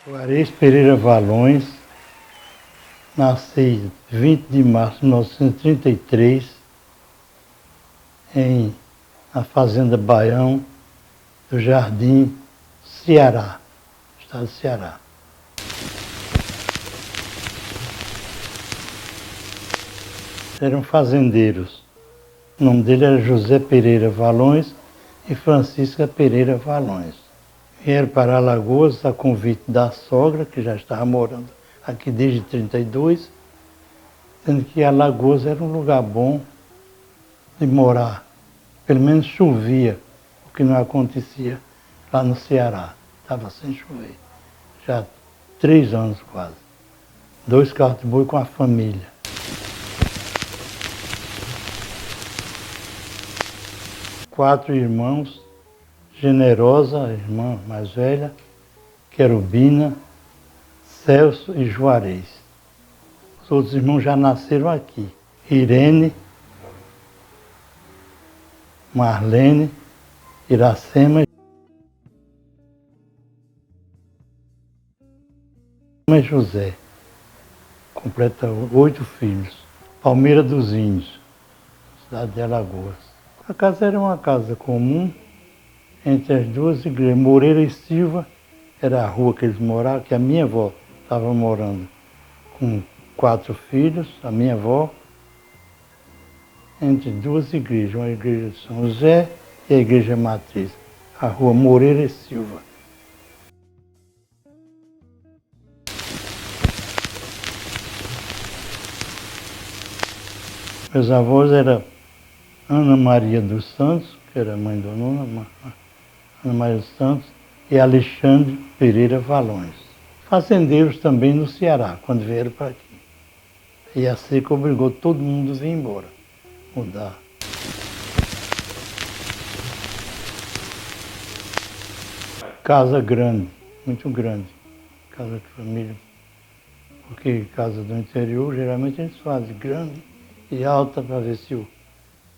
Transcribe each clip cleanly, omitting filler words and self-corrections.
Juarez Pereira Valões, nasci 20 de março de 1933, na Fazenda Baião, do Jardim, Ceará, estado do Ceará. Eram fazendeiros. O nome dele era José Pereira Valões e Francisca Pereira Valões. Vieram para Alagoas a convite da sogra, que já estava morando aqui desde 1932, sendo que Alagoas era um lugar bom de morar. Pelo menos chovia, o que não acontecia lá no Ceará. Estava sem chover. Já há 3 anos quase. 2 carros de boi com a família. Quatro irmãos, Generosa, a irmã mais velha, Querubina, Celso e Juarez. Os outros irmãos já nasceram aqui. Irene, Marlene, Iracema e José. Completa 8 filhos. Palmeira dos Índios, cidade de Alagoas. A casa era uma casa comum entre as duas igrejas. Moreira e Silva era a rua que eles moravam, que a minha avó estava morando com 4 filhos, a minha avó, entre 2 igrejas, uma igreja de São José e a igreja matriz, a rua Moreira e Silva. Meus avós eram Ana Maria dos Santos, que era mãe do Nuno, Ana Maria dos Santos, e Alexandre Pereira Valões. Fazendeiros também no Ceará, quando vieram para aqui. E a seca obrigou todo mundo a vir embora, mudar. Casa grande, muito grande, casa de família. Porque casa do interior, geralmente eles fazem grande e alta para ver se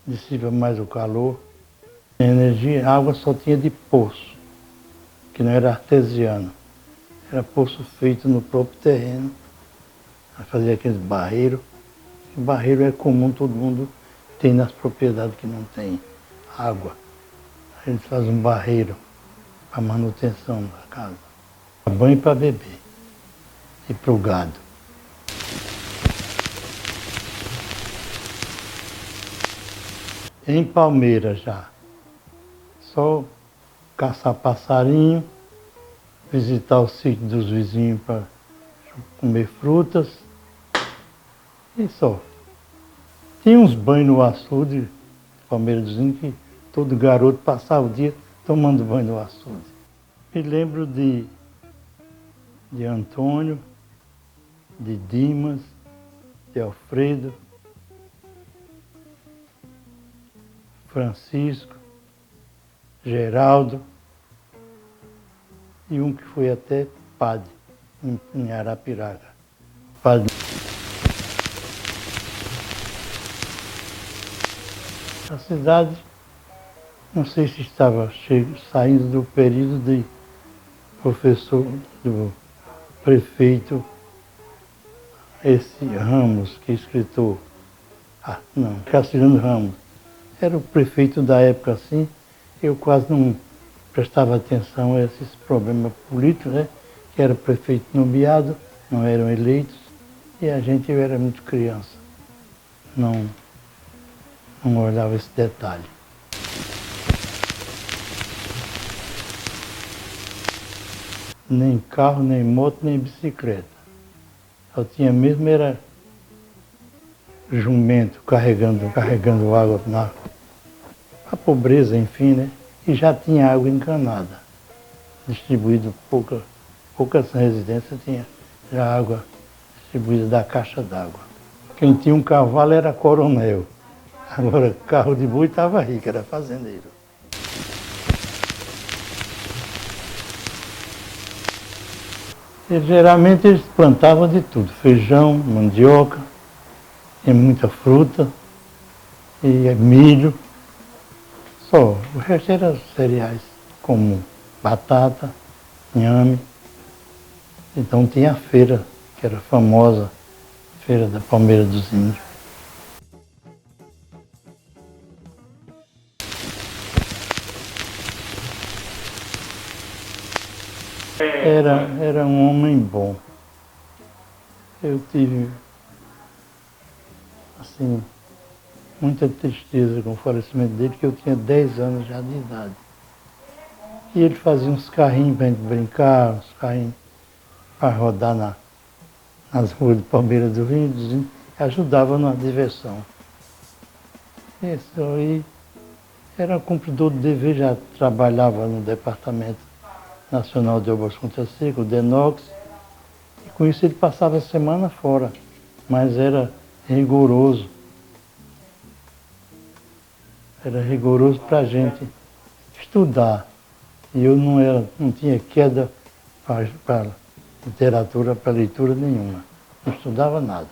dissipa mais o calor. A energia, a água só tinha de poço, que não era artesiano. Era poço feito no próprio terreno. Fazia aqueles barreiros. O barreiro é comum, todo mundo tem nas propriedades que não tem água. A gente faz um barreiro para manutenção da casa. Para banho para beber e para o gado. Em Palmeiras já. Só caçar passarinho, visitar o sítio dos vizinhos para comer frutas e só. Tinha uns banhos no açude, Palmeiras dos Índios, que todo garoto passava o dia tomando banho no açude. Me lembro de Antônio, de Dimas, de Alfredo, Francisco, Geraldo e um que foi até padre em Arapiraca. Padre. A cidade, não sei se estava saindo do período de professor, do prefeito, esse Ramos, que é escritor. Castilhano Ramos. Era o prefeito da época assim, eu quase não prestava atenção a esses problemas políticos, né? Que era prefeito nomeado, não eram eleitos, e a gente era muito criança. Não olhava esse detalhe. Nem carro, nem moto, nem bicicleta. Só tinha mesmo era jumento carregando água a pobreza, enfim, né? E já tinha água encanada, distribuído poucas residências tinha já água distribuída da caixa d'água. Quem tinha um cavalo era coronel, agora carro de boi estava rico, era fazendeiro. E geralmente eles plantavam de tudo, feijão, mandioca, e muita fruta, e milho. Só, o resto era cereais, como batata, inhame. Então tinha a feira, que era famosa, Feira da Palmeira dos Índios. Era um homem bom. Eu tive, assim, muita tristeza com o falecimento dele, que eu tinha 10 anos já de idade. E ele fazia uns carrinhos para a gente brincar, uns carrinhos para rodar nas ruas de Palmeira dos Índios, e ajudava na diversão. Isso aí era cumpridor de dever, já trabalhava no Departamento Nacional de Obras Contra Seca, o DENOX, e com isso ele passava a semana fora, mas era rigoroso para a gente estudar. E eu não tinha queda para literatura, para leitura nenhuma. Não estudava nada.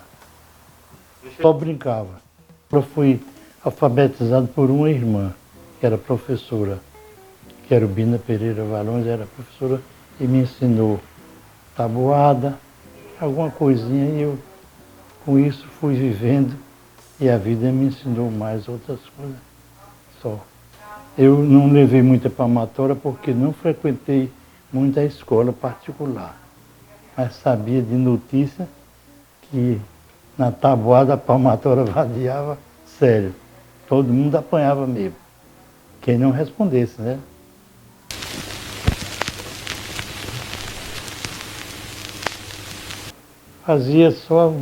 Só brincava. Eu fui alfabetizado por uma irmã, que era professora, que era Bina Pereira Valões, era professora e me ensinou tabuada, alguma coisinha, e eu com isso fui vivendo e a vida me ensinou mais outras coisas só. Eu não levei muita palmatória porque não frequentei muita escola particular, mas sabia de notícia que na tabuada a palmatória vadiava sério. Todo mundo apanhava mesmo. Quem não respondesse, né? Fazia só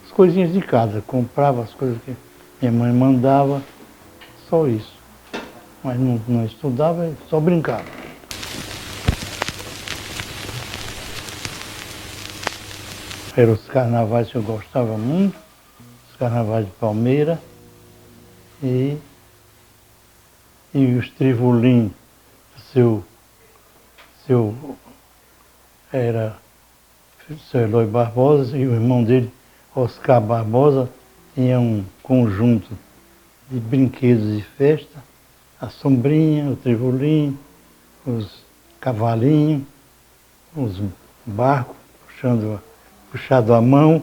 as coisinhas de casa, comprava as coisas que minha mãe mandava, só isso. Mas não estudava, só brincava. Eram os carnavais que eu gostava muito, os carnavais de Palmeira e os trivolim, seu era seu Eloy Barbosa e o irmão dele, Oscar Barbosa, tinha um conjunto de brinquedos de festa, a sombrinha, o trivolim, os cavalinhos, os barcos puxado à mão,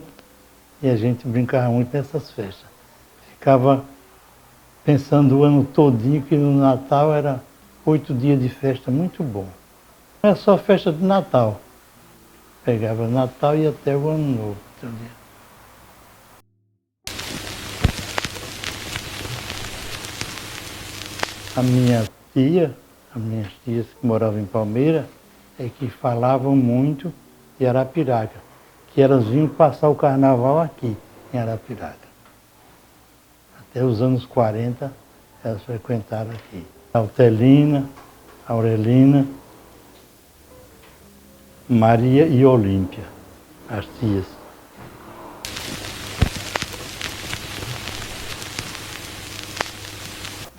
e a gente brincava muito nessas festas. Ficava pensando o ano todinho que no Natal era 8 dias de festa, muito bom. Não é só festa de Natal. Pegava Natal e até o Ano Novo. Entendeu? As minhas tias que moravam em Palmeira, é que falavam muito de Arapiraca, que elas vinham passar o carnaval aqui, em Arapiraca. Até os anos 40, elas frequentaram aqui. A Altelina, a Aurelina, Maria e Olímpia, as tias.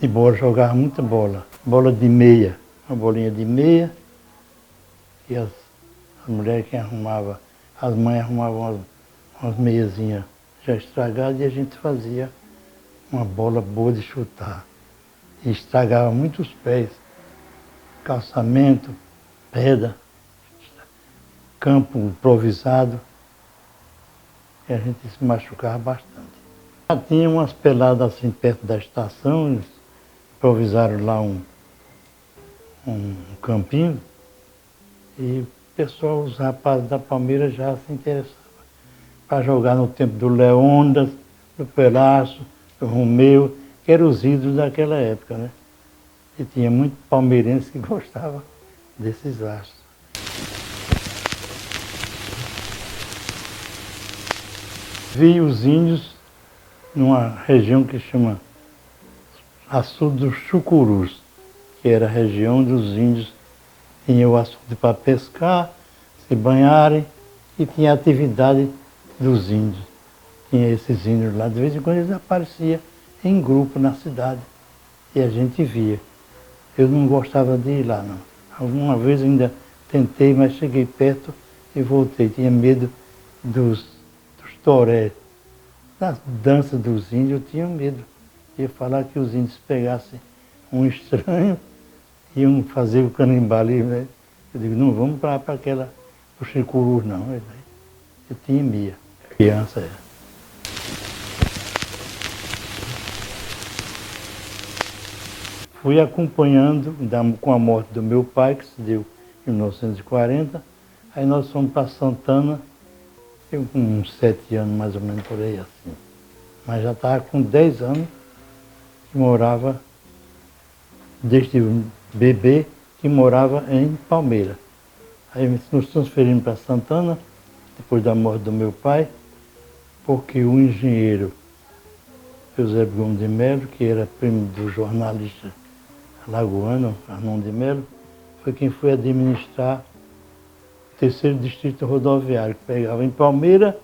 De bola, jogava muita bola. Bola de meia, uma bolinha de meia, e as mulheres que arrumavam, as mães arrumavam umas meiazinhas já estragadas e a gente fazia uma bola boa de chutar. E estragava muito os pés, calçamento, pedra, campo improvisado, e a gente se machucava bastante. Já tinha umas peladas assim perto da estação, eles improvisaram lá um campinho, e o pessoal, os rapazes da Palmeira já se interessavam para jogar no tempo do Leônidas, do Pelácio, do Romeu, que eram os ídolos daquela época, né? E tinha muito palmeirense que gostava desses astros. Vi os índios numa região que chama Açude dos Chucurus, que era a região onde os índios tinham o açude para pescar, se banharem, e tinha a atividade dos índios. Tinha esses índios lá, de vez em quando eles apareciam em grupo na cidade, e a gente via. Eu não gostava de ir lá, não. Alguma vez ainda tentei, mas cheguei perto e voltei. Tinha medo dos toré. Nas danças dos índios eu tinha medo. Ia falar que os índios pegassem um estranho, iam fazer o canibalismo, né? Eu digo, não, vamos para o Chicuru não, ele tinha Mia, criança era. Fui acompanhando, com a morte do meu pai, que se deu em 1940, aí nós fomos para Santana, eu com uns 7 anos mais ou menos por aí assim. Mas já estava com 10 anos que morava, desde bebê, que morava em Palmeira. Aí nos transferimos para Santana, depois da morte do meu pai, porque o engenheiro José Gomes de Melo, que era primo do jornalista alagoano, Arnon de Melo, foi quem foi administrar o 3º Distrito Rodoviário, que pegava em Palmeira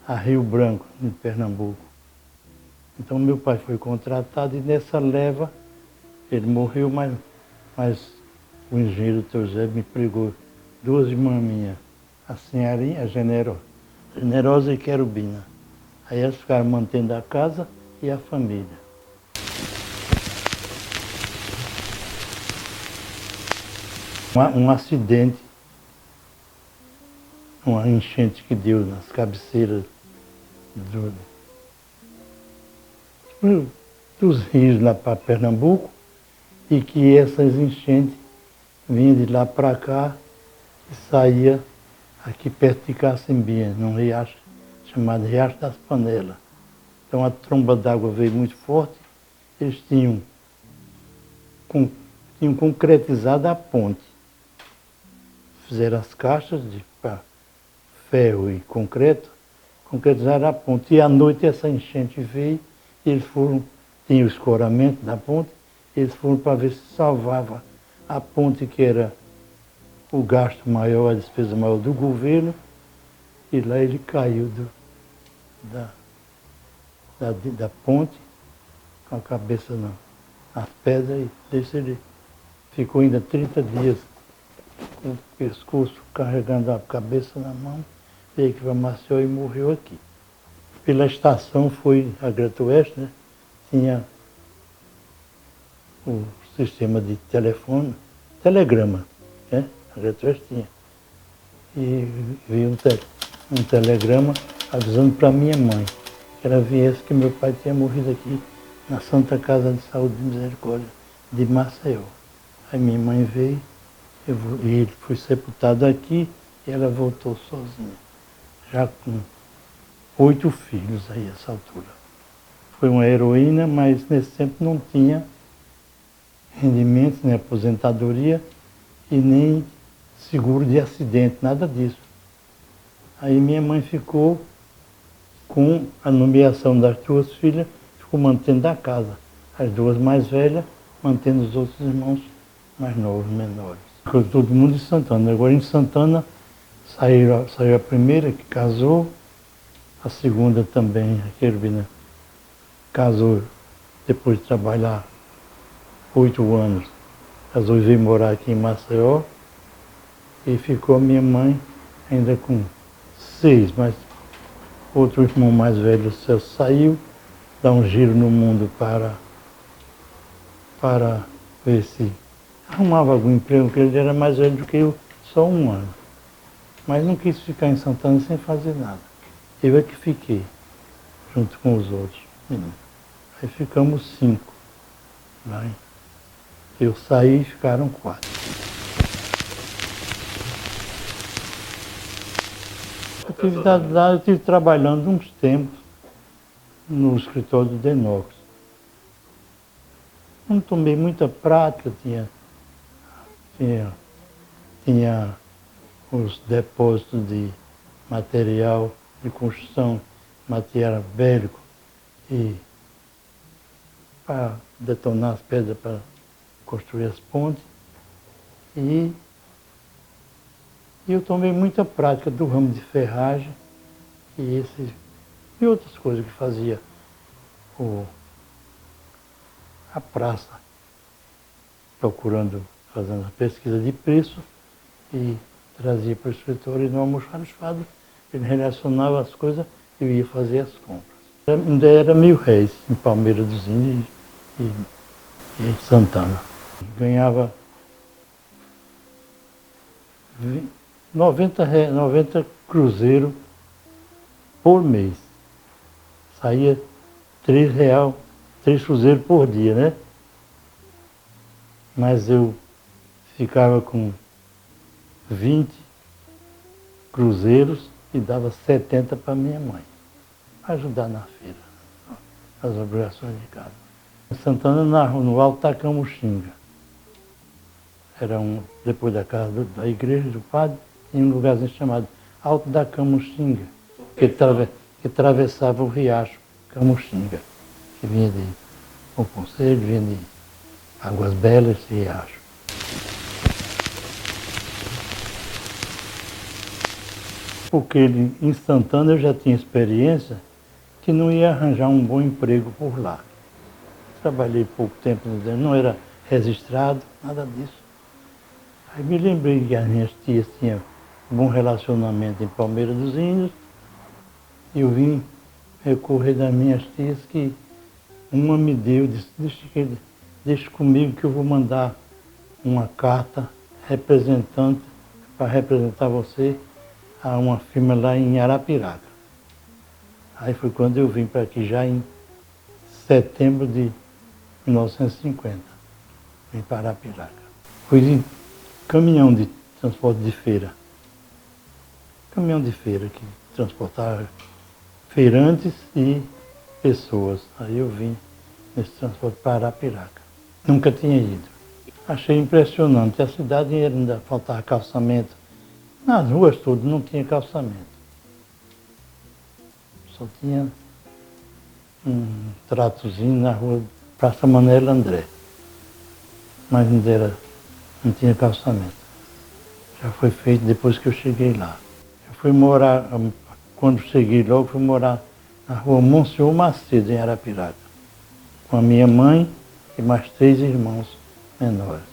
a Rio Branco, em Pernambuco. Então meu pai foi contratado e nessa leva ele morreu, mas o engenheiro José me pregou 2 irmãs minhas, a Senhorinha, a Generosa e Querubina. Aí elas ficaram mantendo a casa e a família. Um acidente, uma enchente que deu nas cabeceiras dos rios lá para Pernambuco, e que essas enchentes vinham de lá para cá e saía aqui perto de Cacimbinha, num riacho chamado Riacho das Panelas. Então a tromba d'água veio muito forte, eles tinham concretizado a ponte. Fizeram as caixas de ferro e concreto, concretizaram a ponte. E à noite essa enchente veio, e eles foram, tinha o escoramento da ponte, eles foram para ver se salvava a ponte, que era o gasto maior, a despesa maior do governo, e lá ele caiu da ponte, com a cabeça nas pedras, e desse ele ficou ainda 30 dias com o pescoço carregando a cabeça na mão, veio que para Maceió e morreu aqui. Pela estação foi a Gratueste, né? Tinha o sistema de telefone, telegrama, né? A Gratueste tinha. E veio um telegrama avisando para minha mãe que ela viesse, que meu pai tinha morrido aqui na Santa Casa de Saúde e Misericórdia de Maceió. Aí minha mãe veio, e ele foi sepultado aqui, e ela voltou sozinha, já com 8 filhos aí a essa altura. Foi uma heroína, mas nesse tempo não tinha rendimentos, nem aposentadoria e nem seguro de acidente, nada disso. Aí minha mãe ficou com a nomeação das 2 filhas, ficou mantendo a casa. As 2 mais velhas, mantendo os outros irmãos mais novos, menores. Ficou todo mundo em Santana. Agora em Santana saiu a primeira que casou, a segunda também, a Querubina, casou depois de trabalhar 8 anos. Casou e veio morar aqui em Maceió. E ficou minha mãe ainda com 6, mas outro irmão mais velho, o Celso, saiu, dá um giro no mundo para ver se arrumava algum emprego, porque ele era mais velho do que eu, só 1 ano. Mas não quis ficar em Santana sem fazer nada. Eu é que fiquei, junto com os outros meninos. Aí ficamos 5. Né? Eu saí e ficaram 4. A atividade lá, eu estive trabalhando uns tempos no escritório do Denox. Não tomei muita prática, tinha os depósitos de material de construção, material bélico, e para detonar as pedras para construir as pontes. E eu tomei muita prática do ramo de ferragem e outras coisas que fazia a praça, fazendo a pesquisa de preço, e trazia para o escritório, e no almoxarifado ele relacionava as coisas e eu ia fazer as compras. Ainda era R$ 1.000 em Palmeira dos Índios e em Santana. Ganhava 90 cruzeiros por mês. Saía R$ 3, 3 cruzeiros por dia, né? Mas eu ficava com 20 cruzeiros e dava 70 para minha mãe, para ajudar na feira, as obrigações de casa. Em Santana, no Alto da Camuxinga. Era depois da casa da igreja do padre, tinha um lugarzinho chamado Alto da Camuxinga, que atravessava o riacho Camuxinga, que vinha de Bom Conselho, vinha de Águas Belas e riacho. Porque em Santana eu já tinha experiência que não ia arranjar um bom emprego por lá. Trabalhei pouco tempo, não era registrado, nada disso. Aí me lembrei que as minhas tias tinham um bom relacionamento em Palmeira dos Índios, e eu vim recorrer das minhas tias, que uma me deu, disse, deixa comigo que eu vou mandar uma carta representante para representar você a uma firma lá em Arapiraca. Aí foi quando eu vim para aqui, já em setembro de 1950, vim para Arapiraca. Fui em caminhão de transporte de feira. Caminhão de feira que transportava feirantes e pessoas. Aí eu vim nesse transporte para Arapiraca. Nunca tinha ido. Achei impressionante. A cidade ainda faltava calçamento. Nas ruas todas não tinha calçamento. Só tinha um tratozinho na rua Praça Manuel André. Mas não tinha calçamento. Já foi feito depois que eu cheguei lá. Eu fui morar, quando cheguei logo, fui morar na rua Monsenhor Macedo, em Arapiraca, com a minha mãe e mais 3 irmãos menores.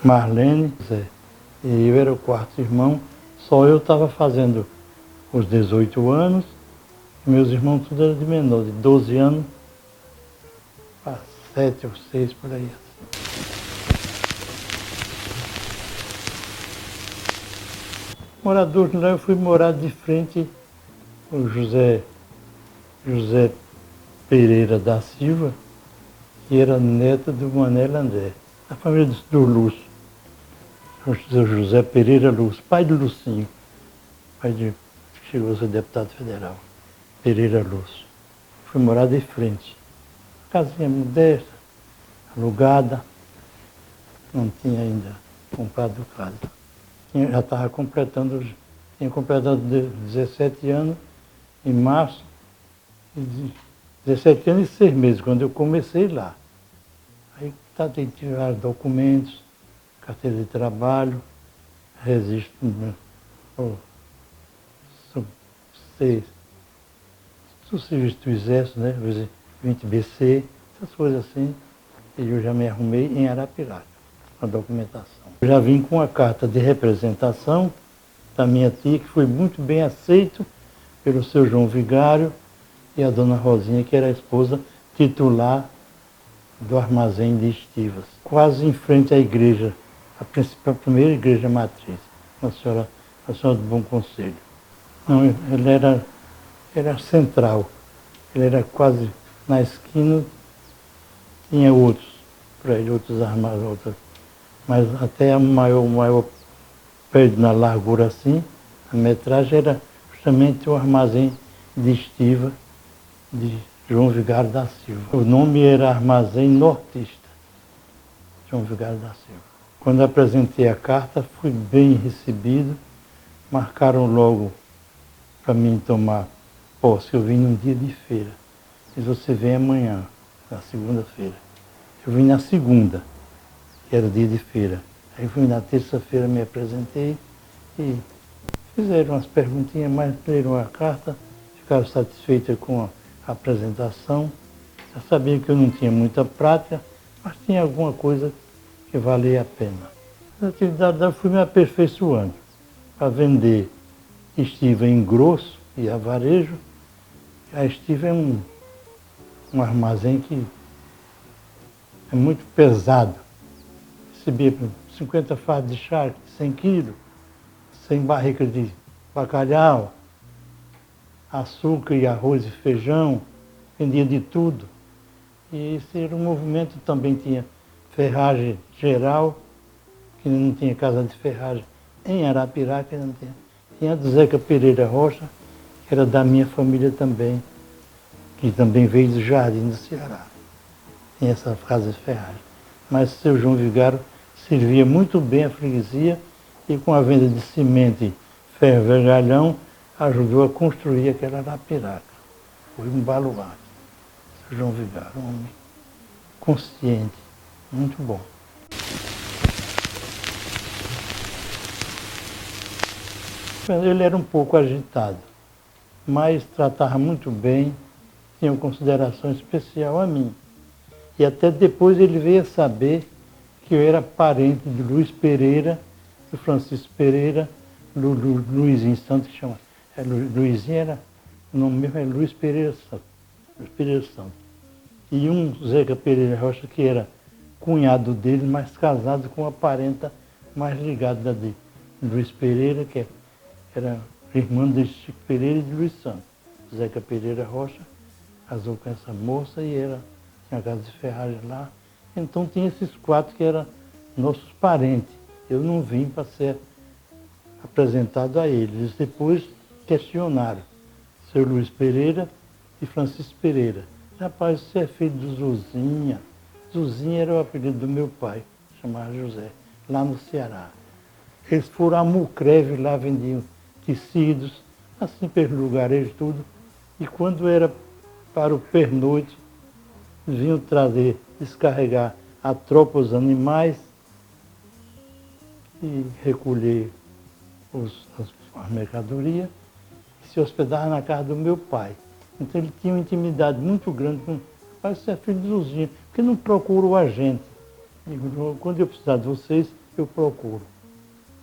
Marlene, Zé, e eu era o 4º irmão, só eu estava fazendo os 18 anos, e meus irmãos tudo eram de menor, de 12 anos para 7 ou 6 por aí. Morador lá, eu fui morar de frente o José Pereira da Silva, que era neto do Manuel André, da família do Lúcio. O José Pereira Lúcio, pai do Lucinho, que chegou a ser deputado federal, Pereira Lúcio. Fui morar de frente. Casinha modesta, alugada, não tinha ainda comprado casa. Já estava tinha completado 17 anos em março, 17 anos e 6 meses, quando eu comecei lá. Aí tentei tirar documentos, carteira de trabalho, registro do serviço do Exército, né? 20BC, essas coisas assim. E eu já me arrumei em Arapiraca, com a documentação. Eu já vim com a carta de representação da minha tia, que foi muito bem aceito pelo seu João Vigário e a dona Rosinha, que era a esposa titular do armazém de Estivas, quase em frente à igreja, a primeira igreja matriz, a senhora do Bom Conselho. Não, ele era central, ele era quase na esquina, tinha outros, por aí, outros armazéns, mas até o maior prédio na largura assim, a metragem era justamente o armazém de Estiva de João Vigário da Silva. O nome era Armazém Nortista, João Vigário da Silva. Quando apresentei a carta, fui bem recebido, marcaram logo para mim tomar posse. Eu vim num dia de feira. E você vem amanhã, na segunda-feira. Eu vim na segunda, que era dia de feira. Aí fui na terça-feira, me apresentei e fizeram umas perguntinhas, mas leram a carta, ficaram satisfeitos com a apresentação. Já sabiam que eu não tinha muita prática, mas tinha alguma coisa que valia a pena. Na atividade eu fui me aperfeiçoando para vender estiva em grosso e a varejo. A estiva é um armazém que é muito pesado. Recebia 50 fardos de charque, 100 quilos, 100 barricas de bacalhau, açúcar e arroz e feijão, vendia de tudo. E esse era um movimento, também tinha ferragem geral, que não tinha casa de ferragem em Arapiraca, não tinha. Tinha a do Zeca Pereira Rocha, que era da minha família também, que também veio do Jardim do Ceará. Tinha essa casa de ferragem. Mas o seu João Vigário servia muito bem a freguesia e com a venda de cimento e ferro vergalhão, ajudou a construir aquela Arapiraca. Foi um baluarte. Seu João Vigário, um homem consciente, muito bom. Ele era um pouco agitado, mas tratava muito bem, tinha uma consideração especial a mim. E até depois ele veio a saber que eu era parente de Luiz Pereira, do Francisco Pereira, do Luizinho Santos, que chama. Luizinho era, o nome mesmo é Luiz Pereira Santos. Luiz Pereira Santos. E um Zeca Pereira Rocha, que era cunhado dele, mas casado com uma parenta mais ligada de Luiz Pereira, que era irmã de Chico Pereira e de Luiz Santos. Zeca Pereira Rocha casou com essa moça e tinha casa de ferragem lá. Então tinha esses quatro que eram nossos parentes. Eu não vim para ser apresentado a eles. Eles depois questionaram. Seu Luiz Pereira e Francisco Pereira. Rapaz, você é filho do Zuzinha. Zuzinha era o apelido do meu pai, chamava José, lá no Ceará. Eles foram a Mucreve, lá vendiam tecidos, assim pelos lugares tudo. E quando era para o pernoite, vinham descarregar a tropa, os animais e recolher as mercadorias e se hospedava na casa do meu pai. Então ele tinha uma intimidade muito grande com o pai, você é filho de Zuzinha, porque não procurou a gente. Quando eu precisar de vocês, eu procuro.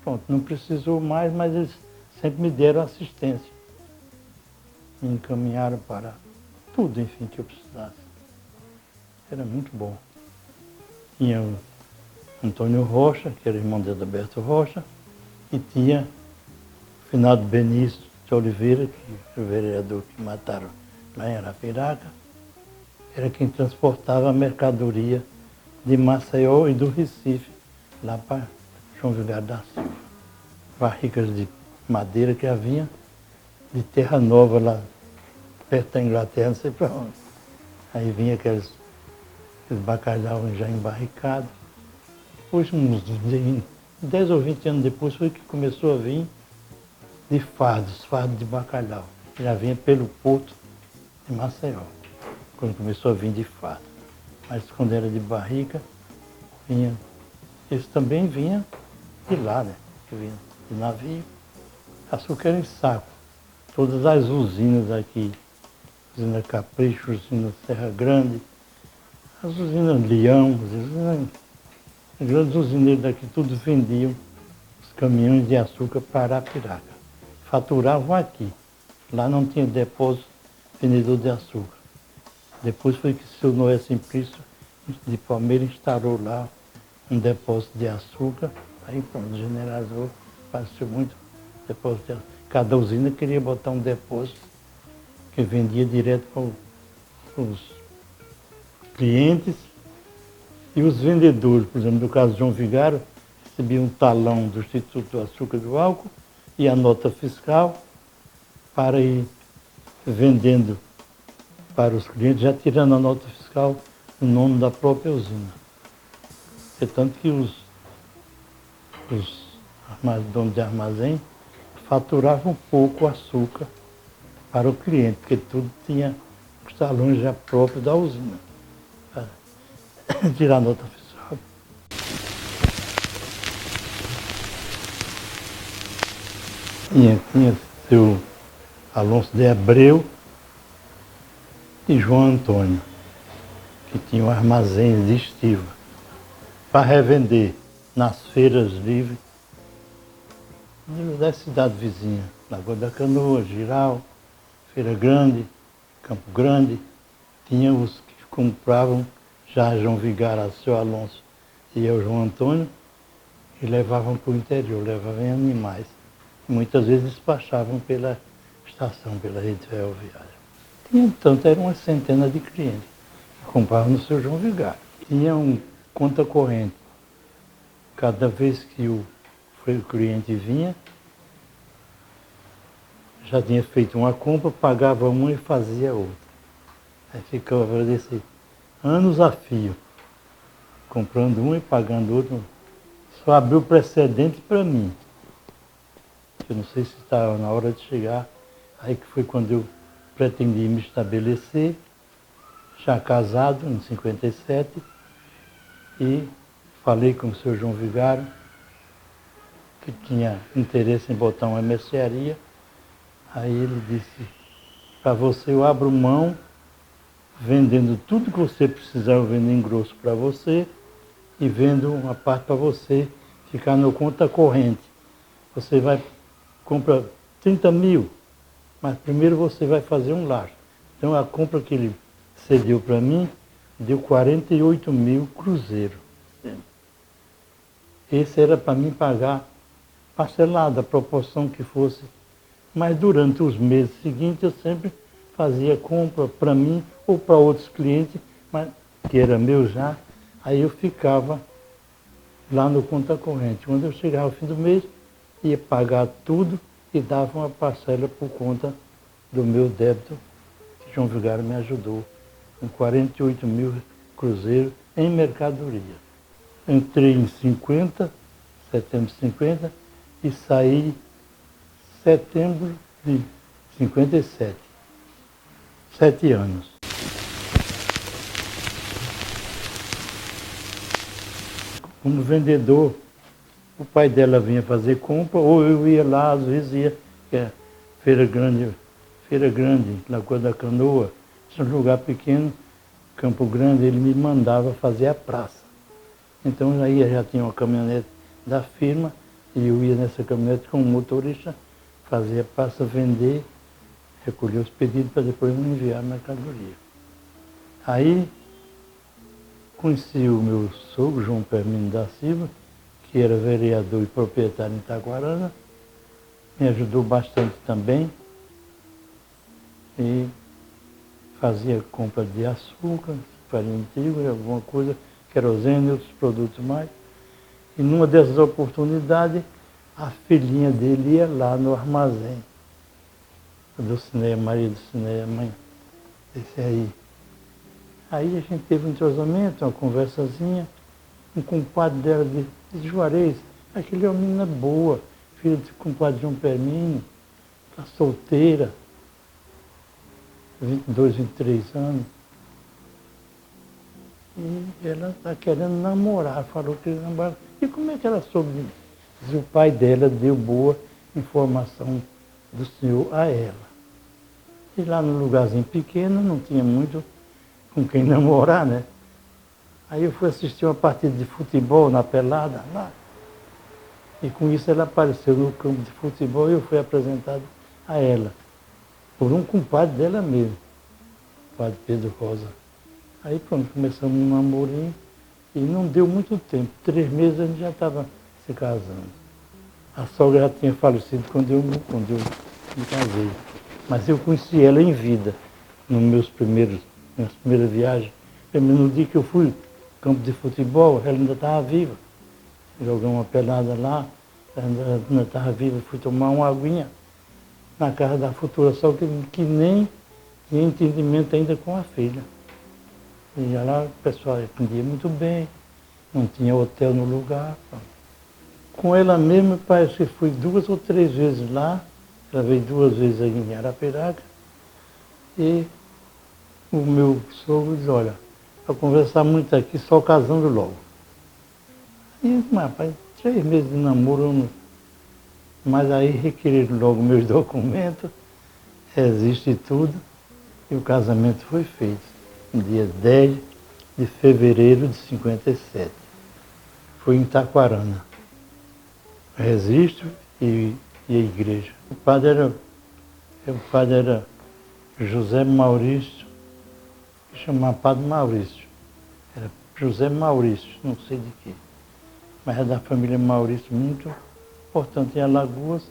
Pronto, não precisou mais, mas eles sempre me deram assistência. Me encaminharam para tudo, enfim, que eu precisasse. Era muito bom. Tinha o Antônio Rocha, que era irmão de Adalberto Rocha, e tinha o finado Benício de Oliveira, que é o vereador que mataram lá em Arapiraca, era quem transportava a mercadoria de Maceió e do Recife, lá para João Vigário da Silva. Barricas de madeira que havia de Terra Nova, lá perto da Inglaterra, não sei para onde. Aí vinha aqueles bacalhau já embarricados. Depois, uns 10 ou 20 anos depois, foi que começou a vir de fardos de bacalhau. Já vinha pelo porto de Maceió, quando começou a vir de fardo. Mas quando era de barrica, vinha. Eles também vinham de lá, né? Que vinha de navio. Açúcar era em saco. Todas as usinas aqui, usina Capricho, usina Serra Grande, as usinas Leão, as grandes usineiras daqui, tudo vendiam os caminhões de açúcar para Arapiraca. Faturavam aqui. Lá não tinha depósito vendedor de açúcar. Depois foi que o seu Noé Simplício de Palmeira instalou lá um depósito de açúcar, aí pronto, generalizou, passou muito depósito de açúcar. Cada usina queria botar um depósito que vendia direto para os clientes e os vendedores. Por exemplo, no caso de João Vigário, recebia um talão do Instituto do Açúcar e do Álcool e a nota fiscal para ir vendendo para os clientes, já tirando a nota fiscal o nome da própria usina. É tanto que os donos de armazém faturavam pouco açúcar para o cliente, porque tudo tinha os talões já próprios da usina, para tirar a nota fiscal. Tinha seu Alonso de Abreu e João Antônio, que tinham armazéns de estiva para revender nas feiras livres da cidade vizinha, Lagoa da Canoa, Giral, Feira Grande, Campo Grande. Tinha os que compravam já João Vigário, seu Alonso e eu, João Antônio, e levavam para o interior, levavam em animais. Muitas vezes despachavam pela estação, pela rede ferroviária. Tinha, tanto, eram umas centenas de clientes que compravam no seu João Vigário. Tinha um conta corrente. Cada vez que o cliente vinha, já tinha feito uma compra, pagava uma e fazia outra. Aí ficava desse anos a fio, comprando um e pagando outro. Só abriu precedente para mim. Eu não sei se estava na hora de chegar, aí que foi quando eu pretendi me estabelecer, já casado, em 57, e falei com o senhor João Vigário, que tinha interesse em botar uma mercearia. Aí ele disse, para você eu abro mão, vendendo tudo que você precisar, eu vendo em grosso para você, e vendo uma parte para você ficar na conta corrente. Você vai comprar 30 mil, mas primeiro você vai fazer um lar. Então a compra que ele cedeu para mim deu 48 mil cruzeiros. Esse era para mim pagar parcelado, a proporção que fosse. Mas durante os meses seguintes eu sempre fazia compra para mim ou para outros clientes, mas, que era meu já. Aí eu ficava lá no conta corrente. Quando eu chegava ao fim do mês, ia pagar tudo e dava uma parcela por conta do meu débito, que João Vigário me ajudou, com 48 mil cruzeiros em mercadoria. Entrei em 50, setembro de 50, e saí setembro de 57. 7 anos. Como vendedor, o pai dela vinha fazer compra, ou eu ia lá, às vezes ia, que é Feira Grande, Lagoa da Canoa, esse é um lugar pequeno, Campo Grande, ele me mandava fazer a praça. Então aí já tinha uma caminhonete da firma, e eu ia nessa caminhonete com o motorista, fazia a praça, vender, recolher os pedidos para depois me enviar a mercadoria. Aí conheci o meu sogro, João Permino da Silva, que era vereador e proprietário em Itaguarana, me ajudou bastante também, e fazia compra de açúcar, farinha de trigo, alguma coisa, querosene e outros produtos mais. E numa dessas oportunidades, a filhinha dele ia lá no armazém, do Cineia, Maria do Cineia, mãe, esse aí. Aí a gente teve um entrosamento, uma conversazinha, um compadre dela de Juarez, aquele é uma menina boa, filha do compadre João Permino, está solteira, 22, 23 anos. E ela está querendo namorar, falou que queria namorar. E como é que ela soube disso? O pai dela deu boa informação do senhor a ela. E lá no lugarzinho pequeno, não tinha muito com quem namorar, né? Aí eu fui assistir uma partida de futebol na pelada lá. E com isso ela apareceu no campo de futebol e eu fui apresentado a ela. Por um compadre dela mesmo, o padre Pedro Rosa. Aí pronto, começamos um namorinho e não deu muito tempo. 3 meses a gente já estava se casando. A sogra já tinha falecido quando eu me casei. Mas eu conheci ela em vida, minhas primeiras viagens. No dia que eu fui campo de futebol, ela ainda estava viva. Joguei uma pelada lá, ela ainda estava viva, fui tomar uma aguinha na casa da futura sogra, que nem tinha entendimento ainda com a filha. E lá o pessoal atendia muito bem, não tinha hotel no lugar. Com ela mesma, parece que fui 2 ou 3 vezes lá, ela veio 2 vezes aí em Arapiraca, e o meu sogro disse, olha, para conversar muito aqui, só casando logo. E, rapaz, 3 meses de namoro, mas aí requeriram logo meus documentos, existe tudo, e o casamento foi feito, no dia 10 de fevereiro de 57. Foi em Itaquarana. Registro e a igreja. O padre era José Maurício, que chamava Padre Maurício. Era José Maurício, não sei de quê. Mas é da família Maurício, muito importante em Alagoas.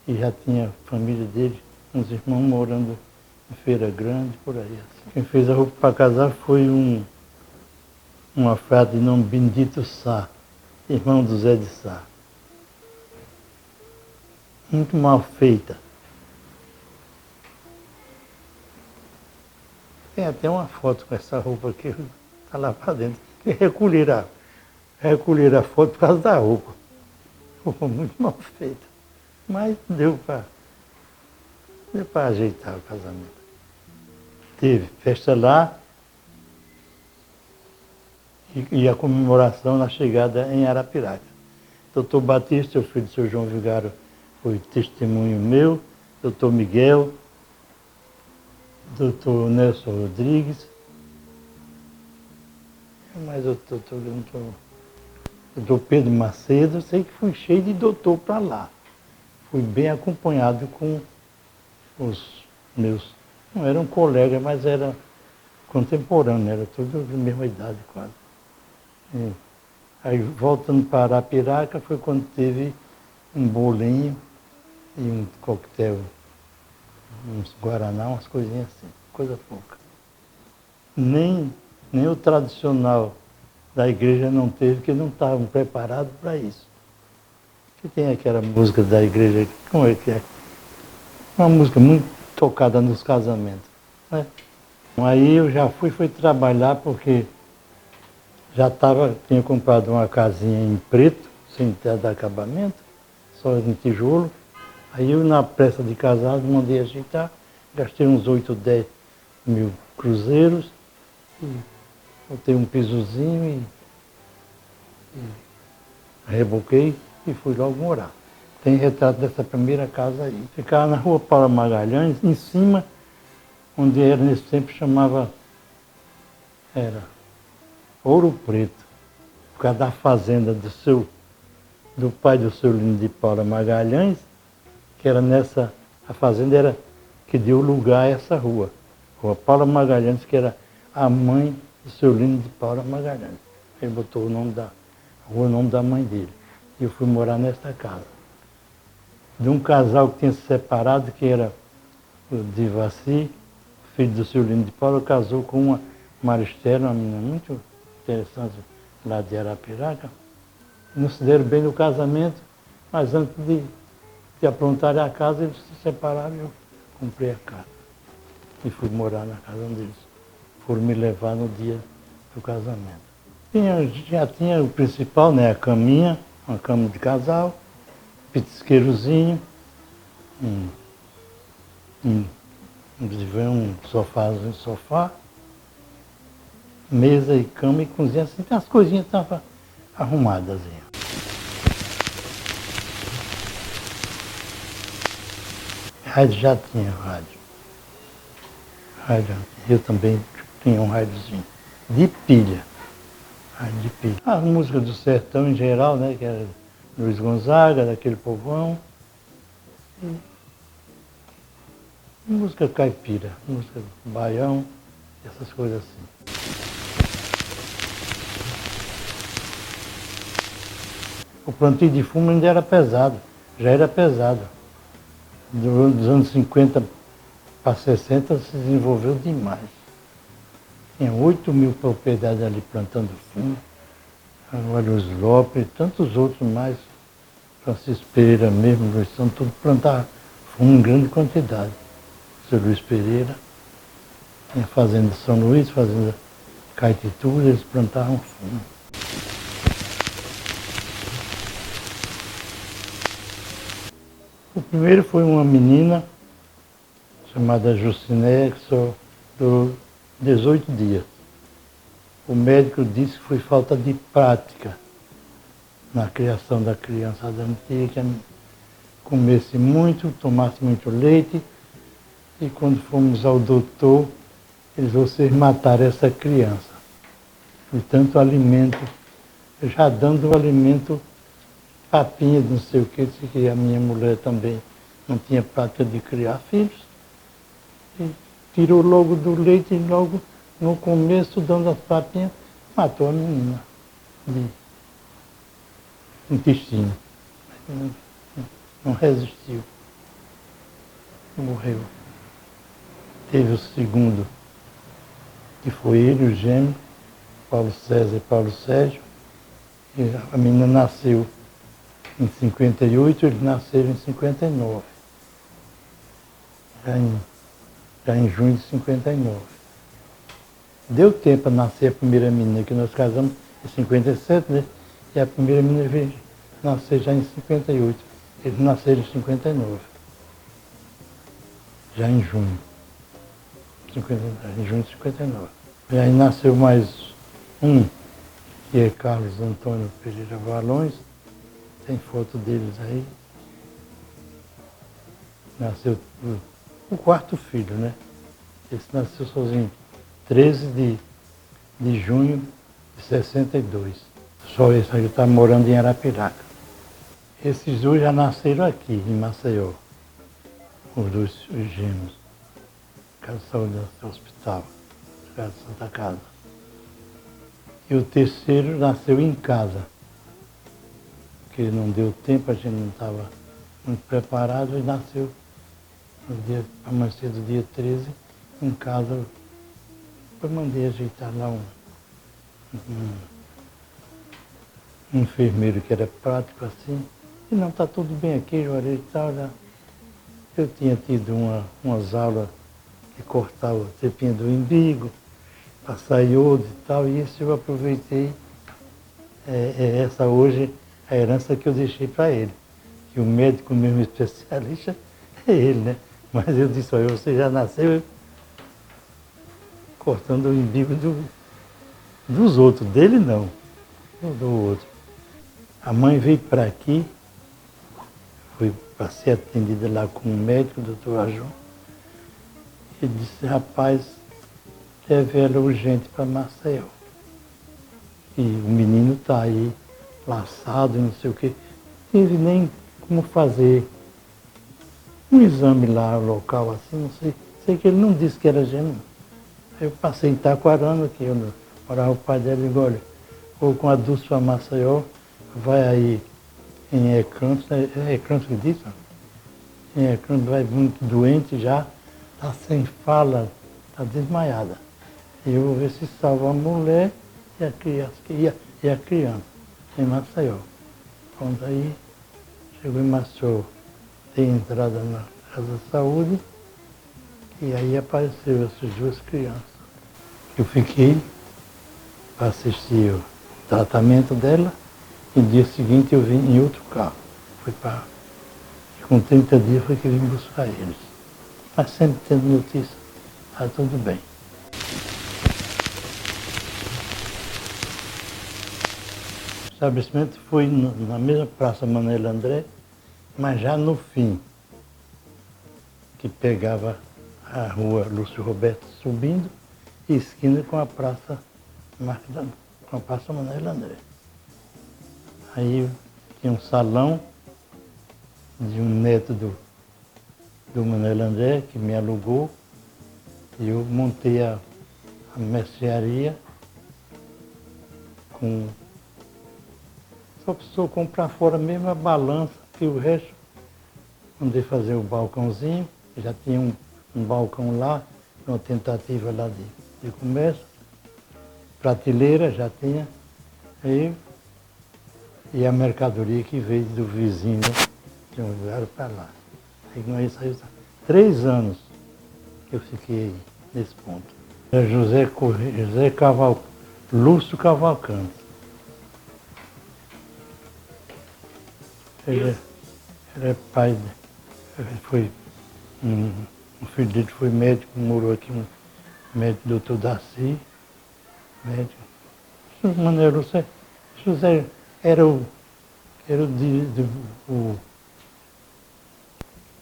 e já tinha a família dele, uns irmãos morando em Feira Grande, por aí. Assim. Quem fez a roupa para casar foi um afrado de nome Benedito Sá, irmão do Zé de Sá. Muito mal feita. Tem até uma foto com essa roupa aqui, está lá para dentro. E recolheram a foto por causa da roupa. Roupa muito mal feita. Mas deu para ajeitar o casamento. Teve festa lá e a comemoração na chegada em Arapiraca. Doutor Batista, o filho do seu João Vigário, foi testemunho meu. Doutor Miguel, doutor Nelson Rodrigues, mas o doutor Pedro Macedo, eu sei que fui cheio de doutor para lá. Fui bem acompanhado com os meus, não eram colegas, mas eram contemporâneos, era todos da mesma idade quase. E aí voltando para Arapiraca foi quando teve um bolinho e um coquetel, uns guaraná, umas coisinhas assim, coisa pouca. Nem o tradicional da igreja não teve, porque não estavam preparados para isso. Que tem aquela música da igreja, como é que é? Uma música muito tocada nos casamentos. Né? Aí eu já fui trabalhar porque tinha comprado uma casinha em preto, sem ter de acabamento, só em tijolo. Aí eu, na pressa de casar, mandei ajeitar, gastei uns 8 ou 10 mil cruzeiros, e botei um pisozinho e reboquei e fui logo morar. Tem retrato dessa primeira casa aí. Ficava na rua Paula Magalhães, em cima, onde era nesse tempo chamava, era Ouro Preto, por causa da fazenda do pai do seu Lino de Paula Magalhães, que era a fazenda era que deu lugar a essa rua. Rua Paula Magalhães, que era a mãe do seu Lino de Paula Magalhães. Ele botou o nome da rua, o nome da mãe dele. E eu fui morar nesta casa. De um casal que tinha se separado, que era o Divaci, filho do seu Lino de Paula, casou com uma Maristela, uma menina muito interessante lá de Arapiraca. Não se deram bem no casamento, mas antes de aprontarem a casa, eles se separaram e eu comprei a casa. E fui morar na casa onde eles foram me levar no dia do casamento. Já tinha o principal, né, a caminha, uma cama de casal, petisqueirozinho, um sofá, mesa e cama e cozinha, assim, as coisinhas estavam arrumadas. Rádio já tinha rádio. Eu também tinha um rádiozinho. De pilha. Rádio de pilha. A música do sertão em geral, né? Que era Luiz Gonzaga, daquele povão. E música caipira, música baião, essas coisas assim. O plantio de fumo ainda era pesado, já era pesado. Dos anos 50 para 60 se desenvolveu demais. Tinha 8 mil propriedades ali plantando fumo. Agora os Lopes e tantos outros mais. Francisco Pereira mesmo, Luiz Santos, tudo plantava fumo em grande quantidade. Seu Luiz Pereira, tinha fazenda São Luís, fazenda Caetituba, eles plantavam fumo. O primeiro foi uma menina chamada Juciné, que só durou 18 dias. O médico disse que foi falta de prática na criação da criança. Ela queria que comesse muito, tomasse muito leite. E quando fomos ao doutor, eles vocês mataram essa criança. E tanto alimento, já dando o alimento papinha de não sei o que a minha mulher também não tinha prática de criar filhos. E tirou logo do leite e logo no começo, dando as papinhas, matou a menina de intestino. Não resistiu. morreu. Teve o segundo, que foi ele, o gêmeo, Paulo César e Paulo Sérgio. E a menina nasceu em 58, eles nasceram em 59. Já em junho de 59. Deu tempo para nascer a primeira menina, que nós casamos em 57, né? E a primeira menina veio nascer já em 58. Eles nasceram em 59. Já em junho. Em junho de 59. E aí nasceu mais um, que é Carlos Antônio Pereira Valões. Tem foto deles aí. Nasceu o quarto filho, né? Esse nasceu sozinho. 13 de junho de 62. Só esse aí está morando em Arapiraca. Esses dois já nasceram aqui, em Maceió. Os dois os gêmeos. Casa de Saúde do Hospital, Casa de Santa Casa. E o terceiro nasceu em casa. Porque não deu tempo, a gente não estava muito preparado, e nasceu no dia, amanhecer do dia 13, em casa. Eu mandei ajeitar lá um enfermeiro que era prático assim. E não, está tudo bem aqui, Juarez e tal. Já. Eu tinha tido umas aulas que cortava o trepinho do umbigo, passar iodo e tal, e isso eu aproveitei. Essa hoje a herança que eu deixei para ele. Que o médico mesmo especialista é ele, né? Mas eu disse, olha, você já nasceu cortando o umbigo dos outros, dele não, do outro. A mãe veio para aqui, foi para ser atendida lá com o médico, o doutor Ajun. Ele disse, rapaz, leve ela urgente para Maceió. E o menino está aí, laçado, não sei o quê. Não teve nem como fazer um exame lá local assim, não sei. Sei que ele não disse que era gêmeo. Aí eu passei em Itaquarana, que eu morava o pai dela, e digo, olha, vou com a Dulce para Maceió, vai aí em Ecranto, é Ecranto que diz? Em Ecranto vai muito doente já, está sem fala, está desmaiada. E eu vou ver se salva a mulher e a criança em Maceió. Pronto, aí chegou em Maceió, dei entrada na Casa da Saúde, e aí apareceu essas duas crianças. Eu fiquei para assistir o tratamento dela, e no dia seguinte eu vim em outro carro. Com 30 dias foi que vim buscar eles. Mas sempre tendo notícia, está tudo bem. O estabelecimento foi na mesma Praça Manuel André, mas já no fim, que pegava a rua Lúcio Roberto subindo, e esquina com a Praça Manuel André. Aí tinha um salão de um neto do Manuel André, que me alugou, e eu montei a mercearia com... Só precisou comprar fora mesmo a balança, e o resto, mandei fazer o balcãozinho, já tinha um balcão lá, uma tentativa lá de comércio, prateleira já tinha, e a mercadoria que veio do vizinho, de um lugar para lá. Aí saiu 3 anos que eu fiquei nesse ponto. Era José Lúcio Cavalcante. Ele é pai, um filho dele foi médico, morou aqui, um médico, doutor Darcy, médico. Maneiro, José era o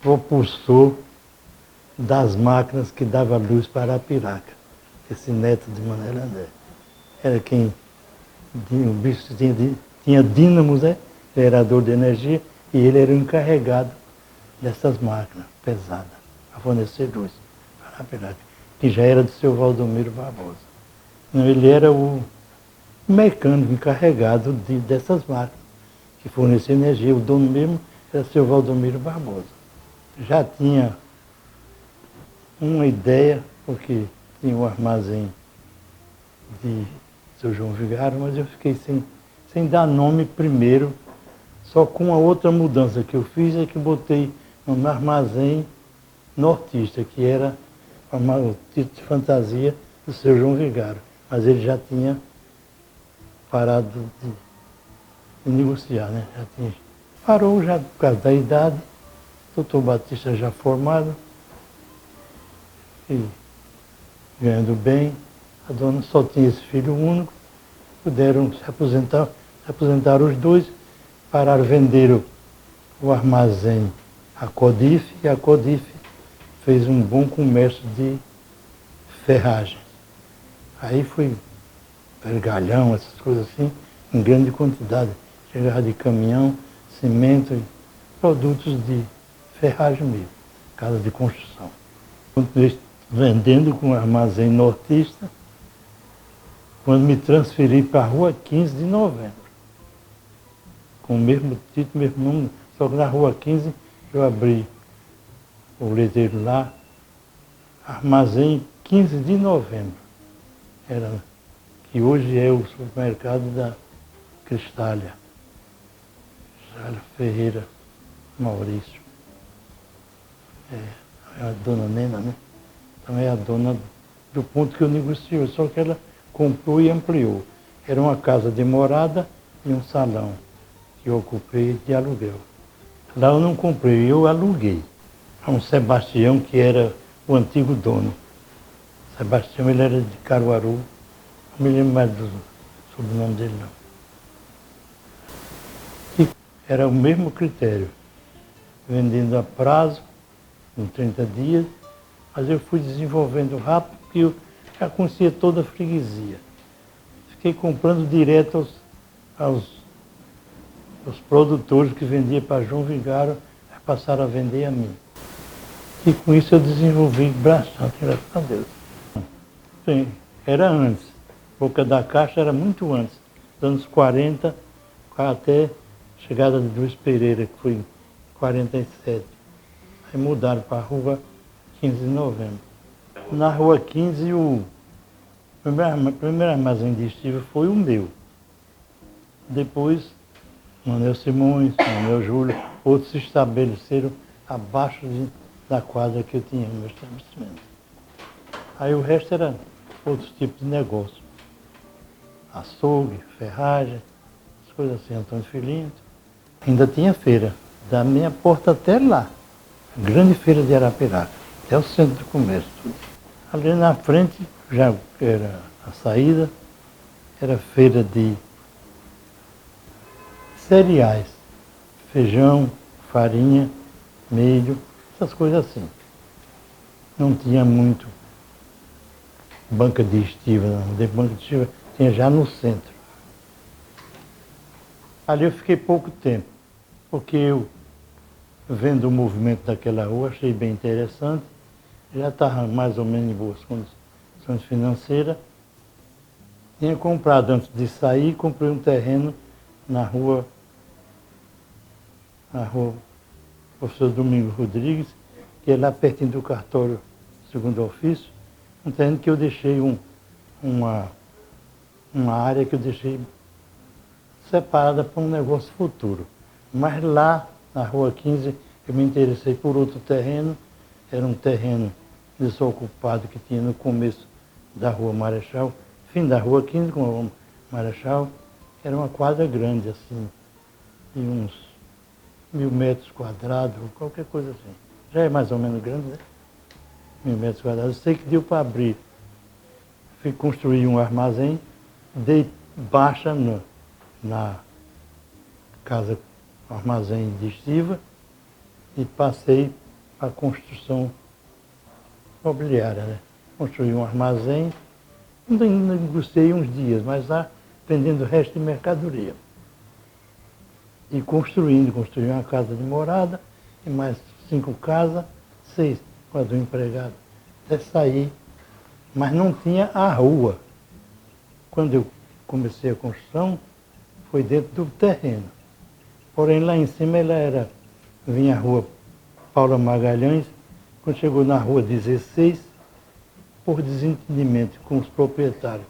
propulsor das máquinas que dava luz para Arapiraca, esse neto de Manuel André. Era quem, o bicho tinha dínamos, né? Gerador de energia, e ele era o encarregado dessas máquinas pesadas, para fornecer luz para Arapiraca, que já era do seu Valdomiro Barbosa. Não, ele era o mecânico encarregado dessas máquinas, que forneciam energia. O dono mesmo era o seu Valdomiro Barbosa. Já tinha uma ideia, porque tinha um armazém de seu João Vigário, mas eu fiquei sem dar nome primeiro, só com a outra mudança que eu fiz é que botei um armazém nortista, que era o título de fantasia do seu João Vigário, mas ele já tinha parado de negociar, né? Já tinha, parou já por causa da idade, doutor Batista já formado, e ganhando bem, a dona só tinha esse filho único, puderam se aposentaram os dois, pararam, venderam o armazém à Codife, e a Codife fez um bom comércio de ferragem. Aí foi vergalhão, essas coisas assim, em grande quantidade. Chegava de caminhão, cimento e produtos de ferragem mesmo, casa de construção. Continuei vendendo com o armazém nortista, quando me transferi para a Rua 15 de Novembro. Com o mesmo título, mesmo nome, só que na Rua 15 eu abri o letreiro lá, Armazém 15 de Novembro. Era, que hoje é o supermercado da Cristália. Cristália Ferreira Maurício. É a dona Nena, né? Então é a dona do ponto que eu negociei, só que ela comprou e ampliou. Era uma casa de morada e um salão que eu ocupei de aluguel. Lá eu não comprei, eu aluguei a um Sebastião, que era o antigo dono. Sebastião, ele era de Caruaru, não me lembro mais do sobrenome dele, não. E era o mesmo critério, vendendo a prazo, em 30 dias, mas eu fui desenvolvendo rápido, porque eu já conhecia toda a freguesia. Fiquei comprando direto aos produtores que vendiam para João Vigário, passaram a vender a mim. E com isso eu desenvolvi bastante, graças a Deus. Sim, era antes. Boca da Caixa era muito antes, dos anos 40, até a chegada de Luiz Pereira, que foi em 47. Aí mudaram para a Rua 15 de Novembro. Na Rua 15, o primeiro armazém de estiva foi o meu. Depois, Manuel Simões, Manuel Júlio, outros se estabeleceram abaixo da quadra que eu tinha no meu estabelecimento. Aí o resto era outros tipos de negócio. Açougue, ferragem, as coisas assim, Antônio Filhinho. Ainda tinha feira, da minha porta até lá. A grande feira de Arapiraca, até o centro de comércio. Tudo. Ali na frente já era a saída, era feira de cereais, feijão, farinha, milho, essas coisas assim. Não tinha muito banca de estiva, não. De banca de estiva tinha já no centro. Ali eu fiquei pouco tempo, porque eu, vendo o movimento daquela rua, achei bem interessante, já estava mais ou menos em boas condições financeiras. Tinha comprado, antes de sair, comprei um terreno na rua Professor Domingos Rodrigues, que é lá pertinho do cartório segundo ofício, um terreno que eu deixei uma área que eu deixei separada para um negócio futuro. Mas lá, na Rua 15, eu me interessei por outro terreno, era um terreno desocupado que tinha no começo da Rua Marechal, fim da Rua 15 com a Rua Marechal, era uma quadra grande, assim, de uns 1.000 metros quadrados, qualquer coisa assim. Já é mais ou menos grande, né? 1.000 metros quadrados. Eu sei que deu para abrir. Fui construir um armazém, dei baixa na casa, armazém de estiva, e passei para a construção imobiliária, né? Construí um armazém, ainda negociei uns dias, mas lá vendendo o resto de mercadoria. E construí uma casa de morada, e mais 5 casas, 6, quase um empregado, até sair. Mas não tinha a rua. Quando eu comecei a construção, foi dentro do terreno. Porém, lá em cima vinha a rua Paula Magalhães, Quando chegou na rua 16, por desentendimento com os proprietários,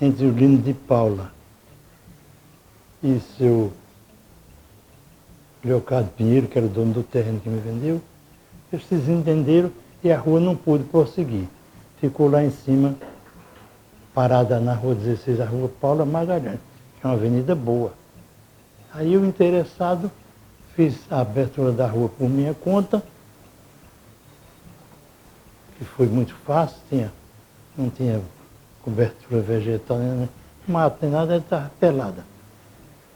entre o Lino de Paula e seu Leocádio Pinheiro, que era o dono do terreno que me vendeu, eles se desentenderam e a rua não pôde prosseguir. Ficou lá em cima, parada na rua 16, a rua Paula Magalhães, que é uma avenida boa. Aí eu, interessado, fiz a abertura da rua por minha conta, que foi muito fácil, não tinha cobertura vegetal, nem mato, nem nada, ela estava pelada.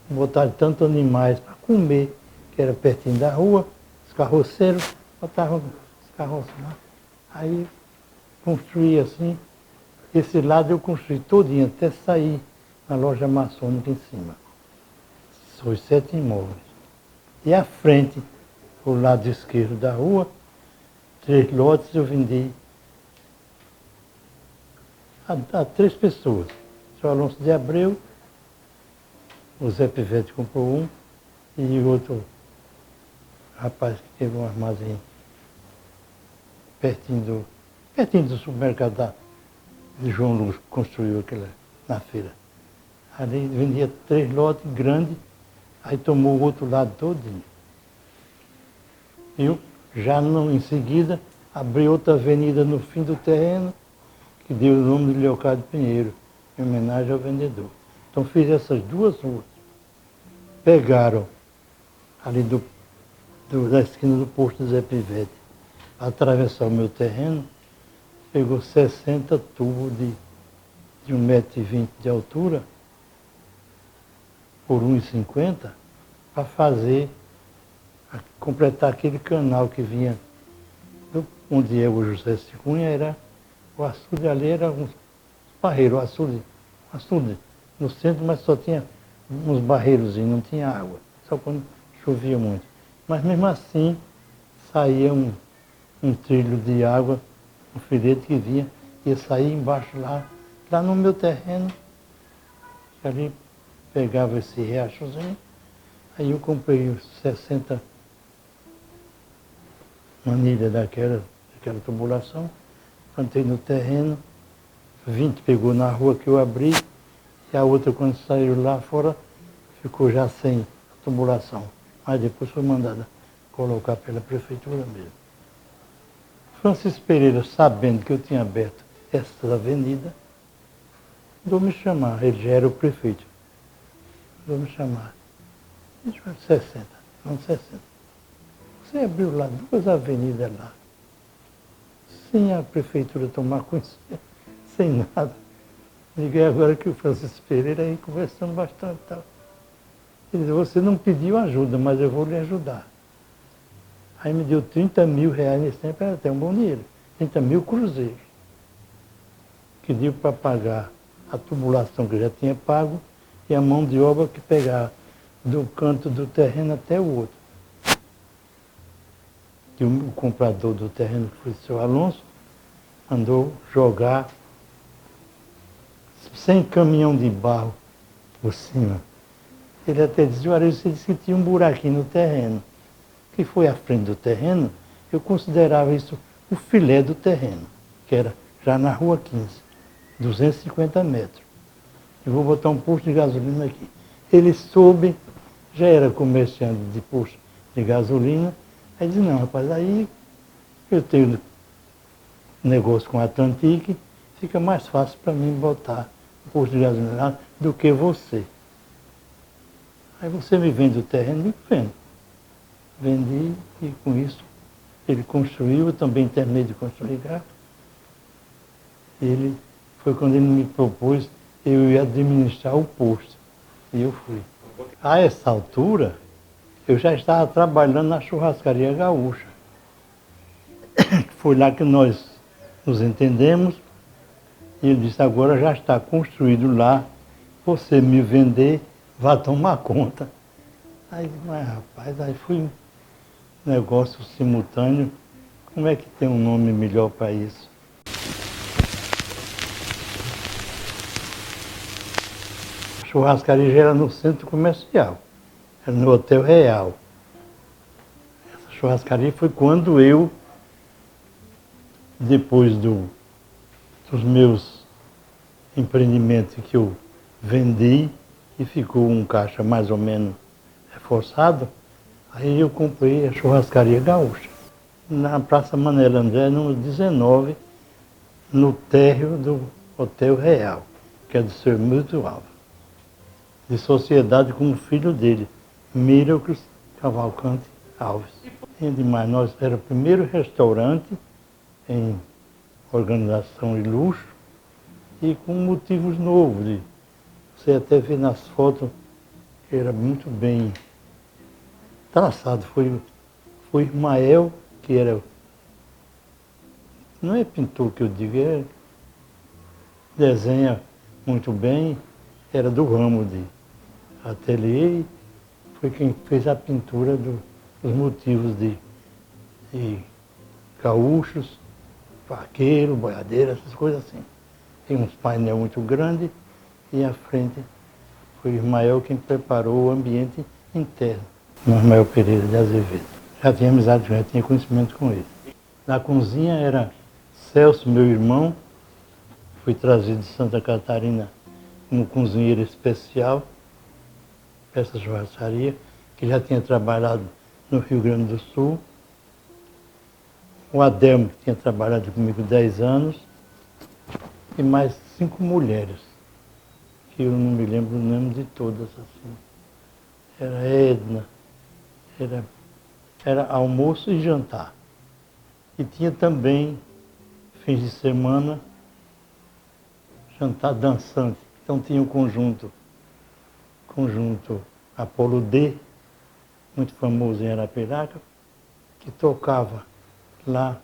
Botaram tantos animais para comer, que era pertinho da rua, os carroceiros botavam os carroças lá. Aí construí assim, esse lado eu construí todinho, até sair na loja maçônica em cima. Foi 7 imóveis. E à frente, o lado esquerdo da rua, 3 lotes eu vendi a 3 pessoas. O senhor Alonso de Abreu, o Zé Pivete comprou um, e outro rapaz que teve um armazém pertinho do supermercado de João Luz, construiu aquela na feira. Ali vendia 3 lotes grandes, aí tomou o outro lado todinho. Eu, já não, em seguida, abri outra avenida no fim do terreno, que deu o nome de Leocádio Pinheiro, em homenagem ao vendedor. Então fiz essas 2 ruas. Pegaram ali da esquina do posto Zé Pivete, para atravessar o meu terreno, pegou 60 tubos de 1,20 m de altura, por 1,50 m, para completar aquele canal que vinha, onde é o José Cunha, era o açude ali, era uns barreiros, açude no centro, mas só tinha uns barreiros e não tinha água, só quando chovia muito. Mas mesmo assim, saía um trilho de água, um filete que vinha, ia sair embaixo lá no meu terreno, que ali pegava esse riachozinho, aí eu comprei os 60 manilhas daquela tubulação, plantei no terreno, 20 pegou na rua que eu abri, e a outra, quando saiu lá fora, ficou já sem tubulação. Mas depois foi mandada colocar pela prefeitura mesmo. Francisco Pereira, sabendo que eu tinha aberto essa avenida, mandou me chamar, ele já era o prefeito. Mandou me chamar. 60, não 60. Você abriu lá 2 avenidas lá, sem a prefeitura tomar conhecimento, sem nada. Liguei agora que o Francisco Pereira aí conversando bastante e tal. Ele disse, você não pediu ajuda, mas eu vou lhe ajudar. Aí me deu 30 mil reais nesse tempo, era até um bom dinheiro. 30 mil cruzeiros. Que deu para pagar a tubulação que eu já tinha pago e a mão de obra que pegava do canto do terreno até o outro. E o comprador do terreno, que foi o seu Alonso, mandou jogar 100 caminhão de barro por cima. Ele até dizia, olha, você disse que tinha um buraquinho no terreno. Que foi à frente do terreno, eu considerava isso o filé do terreno, que era já na rua 15, 250 metros. Eu vou botar um posto de gasolina aqui. Ele soube, já era comerciante de posto de gasolina, aí disse, não, rapaz, aí eu tenho negócio com a Atlantic, fica mais fácil para mim botar um posto de gasolina lá do que você. Aí você me vende o terreno, eu vendo. Vendi e com isso ele construiu, eu também terminei de construir cá. Foi quando ele me propôs, eu ia administrar o posto. E eu fui. A essa altura, eu já estava trabalhando na churrascaria gaúcha. Foi lá que nós nos entendemos. E ele disse, agora já está construído lá, você me vender, vá tomar conta. Aí, mas rapaz, aí foi um negócio simultâneo. Como é que tem um nome melhor para isso? A churrascaria já era no centro comercial, era no Hotel Real. Essa churrascaria foi quando eu depois dos meus empreendimentos que eu vendi e ficou um caixa mais ou menos reforçado, aí eu comprei a Churrascaria Gaúcha, na Praça Manuel André, número 19, no térreo do Hotel Real, que é do Sr. Milton Alves, de sociedade com o filho dele, Miracles Cavalcante Alves. E demais, nós era o primeiro restaurante em organização e luxo e com motivos novos. Você até vê nas fotos que era muito bem traçado. Foi Ismael, que era, não é pintor que eu digo, desenha muito bem, era do ramo de ateliê, foi quem fez a pintura dos motivos de gaúchos, vaqueiro, boiadeiro, essas coisas assim. Tem uns painéis muito grandes e à frente foi Ismael quem preparou o ambiente interno. Ismael Pereira de Azevedo. Já tinha amizade, já tinha conhecimento com ele. Na cozinha era Celso, meu irmão, foi trazido de Santa Catarina como cozinheiro especial para essa churrascaria, que já tinha trabalhado no Rio Grande do Sul. O Adelmo, que tinha trabalhado comigo 10 anos, e mais 5 mulheres, que eu não me lembro o nome de todas assim. Era Edna, era almoço e jantar. E tinha também, fins de semana, jantar dançante. Então tinha o conjunto Apolo D, muito famoso em Arapiraca, que tocava lá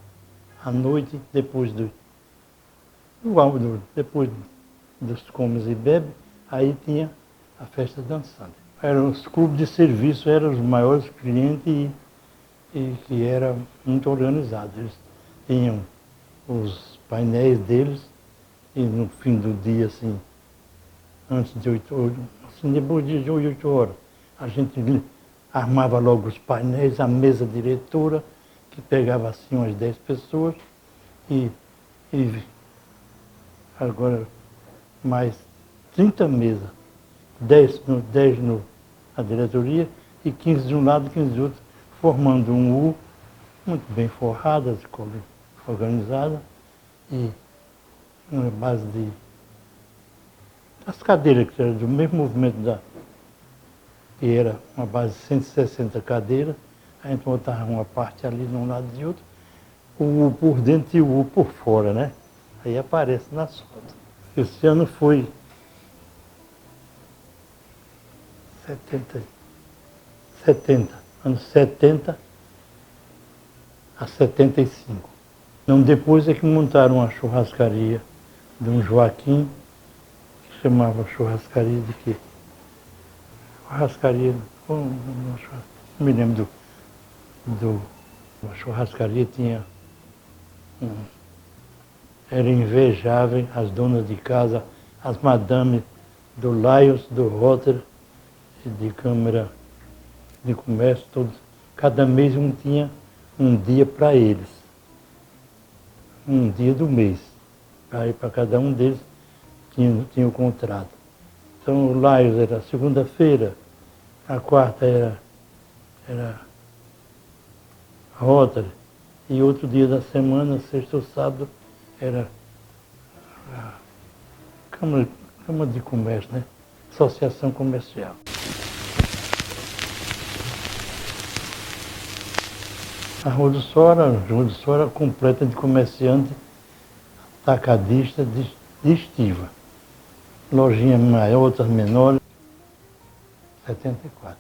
à noite, depois dos comes e bebes, aí tinha a festa dançante. Eram os clubes de serviço, eram os maiores clientes e que era muito organizado. Eles tinham os painéis deles e no fim do dia, assim, antes de 8 horas, assim, depois de 8 horas, a gente armava logo os painéis, a mesa diretora, que pegava assim umas 10 pessoas e agora mais 30 mesas, 10 na diretoria e 15 de um lado e 15 de outro, formando um U muito bem forrada, organizada e na base das cadeiras, que eram do mesmo movimento que era uma base de 160 cadeiras, a gente botava uma parte ali de um lado e de outro, o U por dentro e o U por fora, né? Aí aparece nas fotos. Esse ano foi anos 70 a 75. Então depois é que montaram uma churrascaria de um Joaquim, que chamava churrascaria de quê? Churrascaria, não me lembro a churrascaria tinha era invejável, as donas de casa, as madames do Lions, do Rotary, de Câmara de Comércio, todos. Cada mês tinha um dia para eles, um dia do mês. Aí para cada um deles tinha o contrato. Então o Lions era segunda-feira, a quarta era Rotary, e outro dia da semana, sexta ou sábado, era a Câmara de Comércio, né? Associação Comercial. A Rua do Sol era completa de comerciante atacadista de estiva. Lojinha maior, outras menores. 74.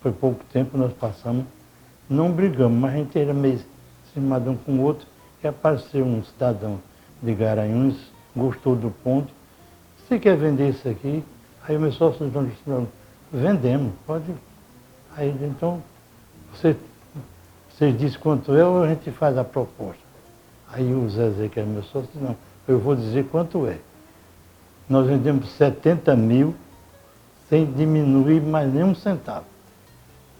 Foi pouco tempo nós passamos, não brigamos, mas a gente era meio cismado um com o outro, e apareceu um cidadão de Garanhuns, gostou do ponto. Você quer vender isso aqui? Aí o meu sócio disse, vendemos, pode. Aí então, vocês dizem quanto é ou a gente faz a proposta? Aí o Zezé, que era meu sócio, disse, não, eu vou dizer quanto é. Nós vendemos 70 mil, sem diminuir mais nem um centavo.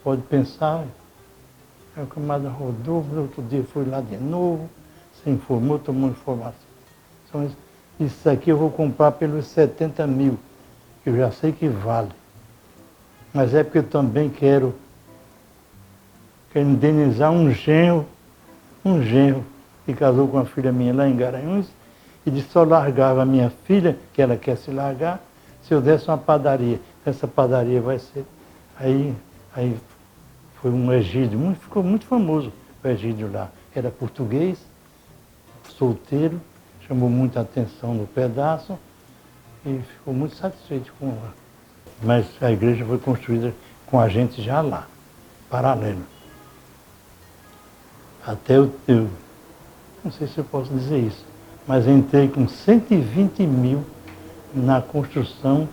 Pode pensar. Aí o camarada rodou, no outro dia foi lá de novo, se informou, tomou informação. Isso aqui eu vou comprar pelos 70 mil, que eu já sei que vale. Mas é porque eu também quero indenizar um genro que casou com uma filha minha lá em Garanhuns e disse que só largava a minha filha, que ela quer se largar, se eu desse uma padaria. Essa padaria vai ser... Aí foi um Egídio, ficou muito famoso o Egídio lá. Era português, solteiro, chamou muita atenção no pedaço e ficou muito satisfeito com ela. Mas a igreja foi construída com a gente já lá, paralelo. Até eu não sei se eu posso dizer isso, mas entrei com 120 mil na construção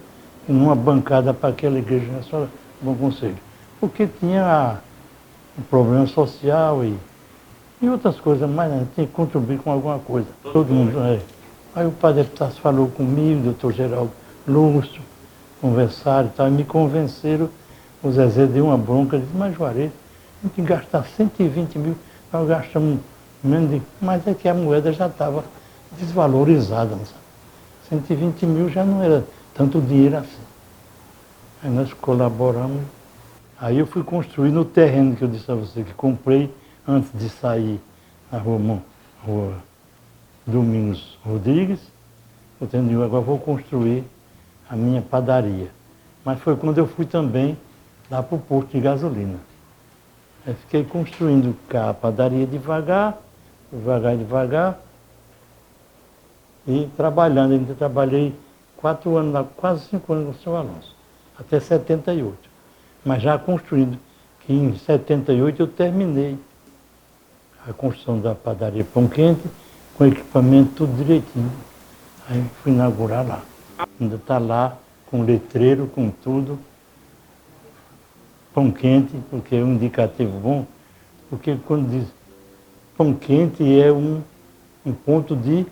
e numa bancada para aquela igreja nacional, Bom Conselho. Porque tinha um problema social e outras coisas, mas né, tinha que contribuir com alguma coisa. Todo mundo. Aí o padre Epitácio falou comigo, o doutor Geraldo Lúcio, conversaram e tal, e me convenceram. O Zezé deu uma bronca, disse, mas Juarez, tem que gastar 120 mil, nós gastamos menos de... Mas é que a moeda já estava desvalorizada, não sabe? 120 mil já não era tanto dinheiro assim. Aí nós colaboramos. Aí eu fui construir no terreno que eu disse a você, que comprei antes de sair na rua Domingos Rodrigues. Eu tenho, agora vou construir a minha padaria. Mas foi quando eu fui também lá para o posto de gasolina. Aí fiquei construindo a padaria devagar, e trabalhando. Ainda trabalhei 4 anos lá, quase 5 anos com o seu Alonso, até 78. Mas já construindo, que em 78 eu terminei a construção da padaria Pão Quente, com equipamento tudo direitinho. Aí fui inaugurar lá. Ainda está lá, com letreiro, com tudo. Pão Quente, porque é um indicativo bom, porque quando diz Pão Quente é um ponto de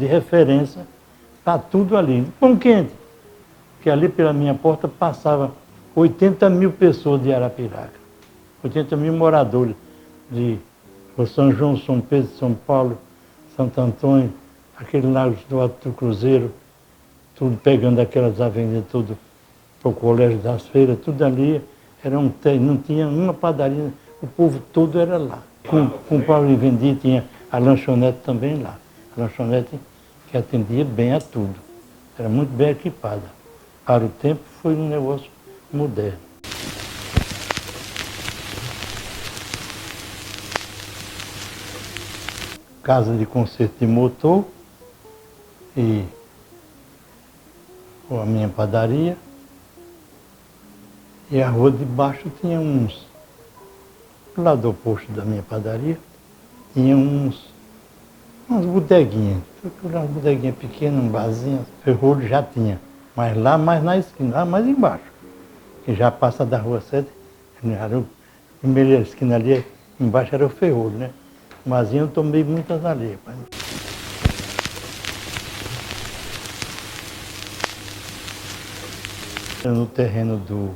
referência para tudo ali. Pão Quente, que ali pela minha porta passava 80 mil pessoas de Arapiraca, 80 mil moradores de São João, São Pedro, São Paulo, Santo Antônio, aquele lago do Alto do Cruzeiro, tudo pegando aquelas avenidas, tudo para o Colégio das Feiras, tudo ali, não tinha uma padaria, o povo todo era lá. Comprava e vendia, tinha a lanchonete também lá. A lanchonete que atendia bem a tudo, era muito bem equipada. Para o tempo foi um negócio moderno. Casa de conserto de motor e a minha padaria. E a rua de baixo tinha do lado do oposto da minha padaria, tinha umas bodeguinhas. Umas bodeguinhas pequenas, um barzinho, ferrolho já tinha. Mas lá mais na esquina, lá mais embaixo. Que já passa da rua 7, a primeira esquina ali, embaixo era o ferrolho, né? Mas eu tomei muitas ali. No terreno do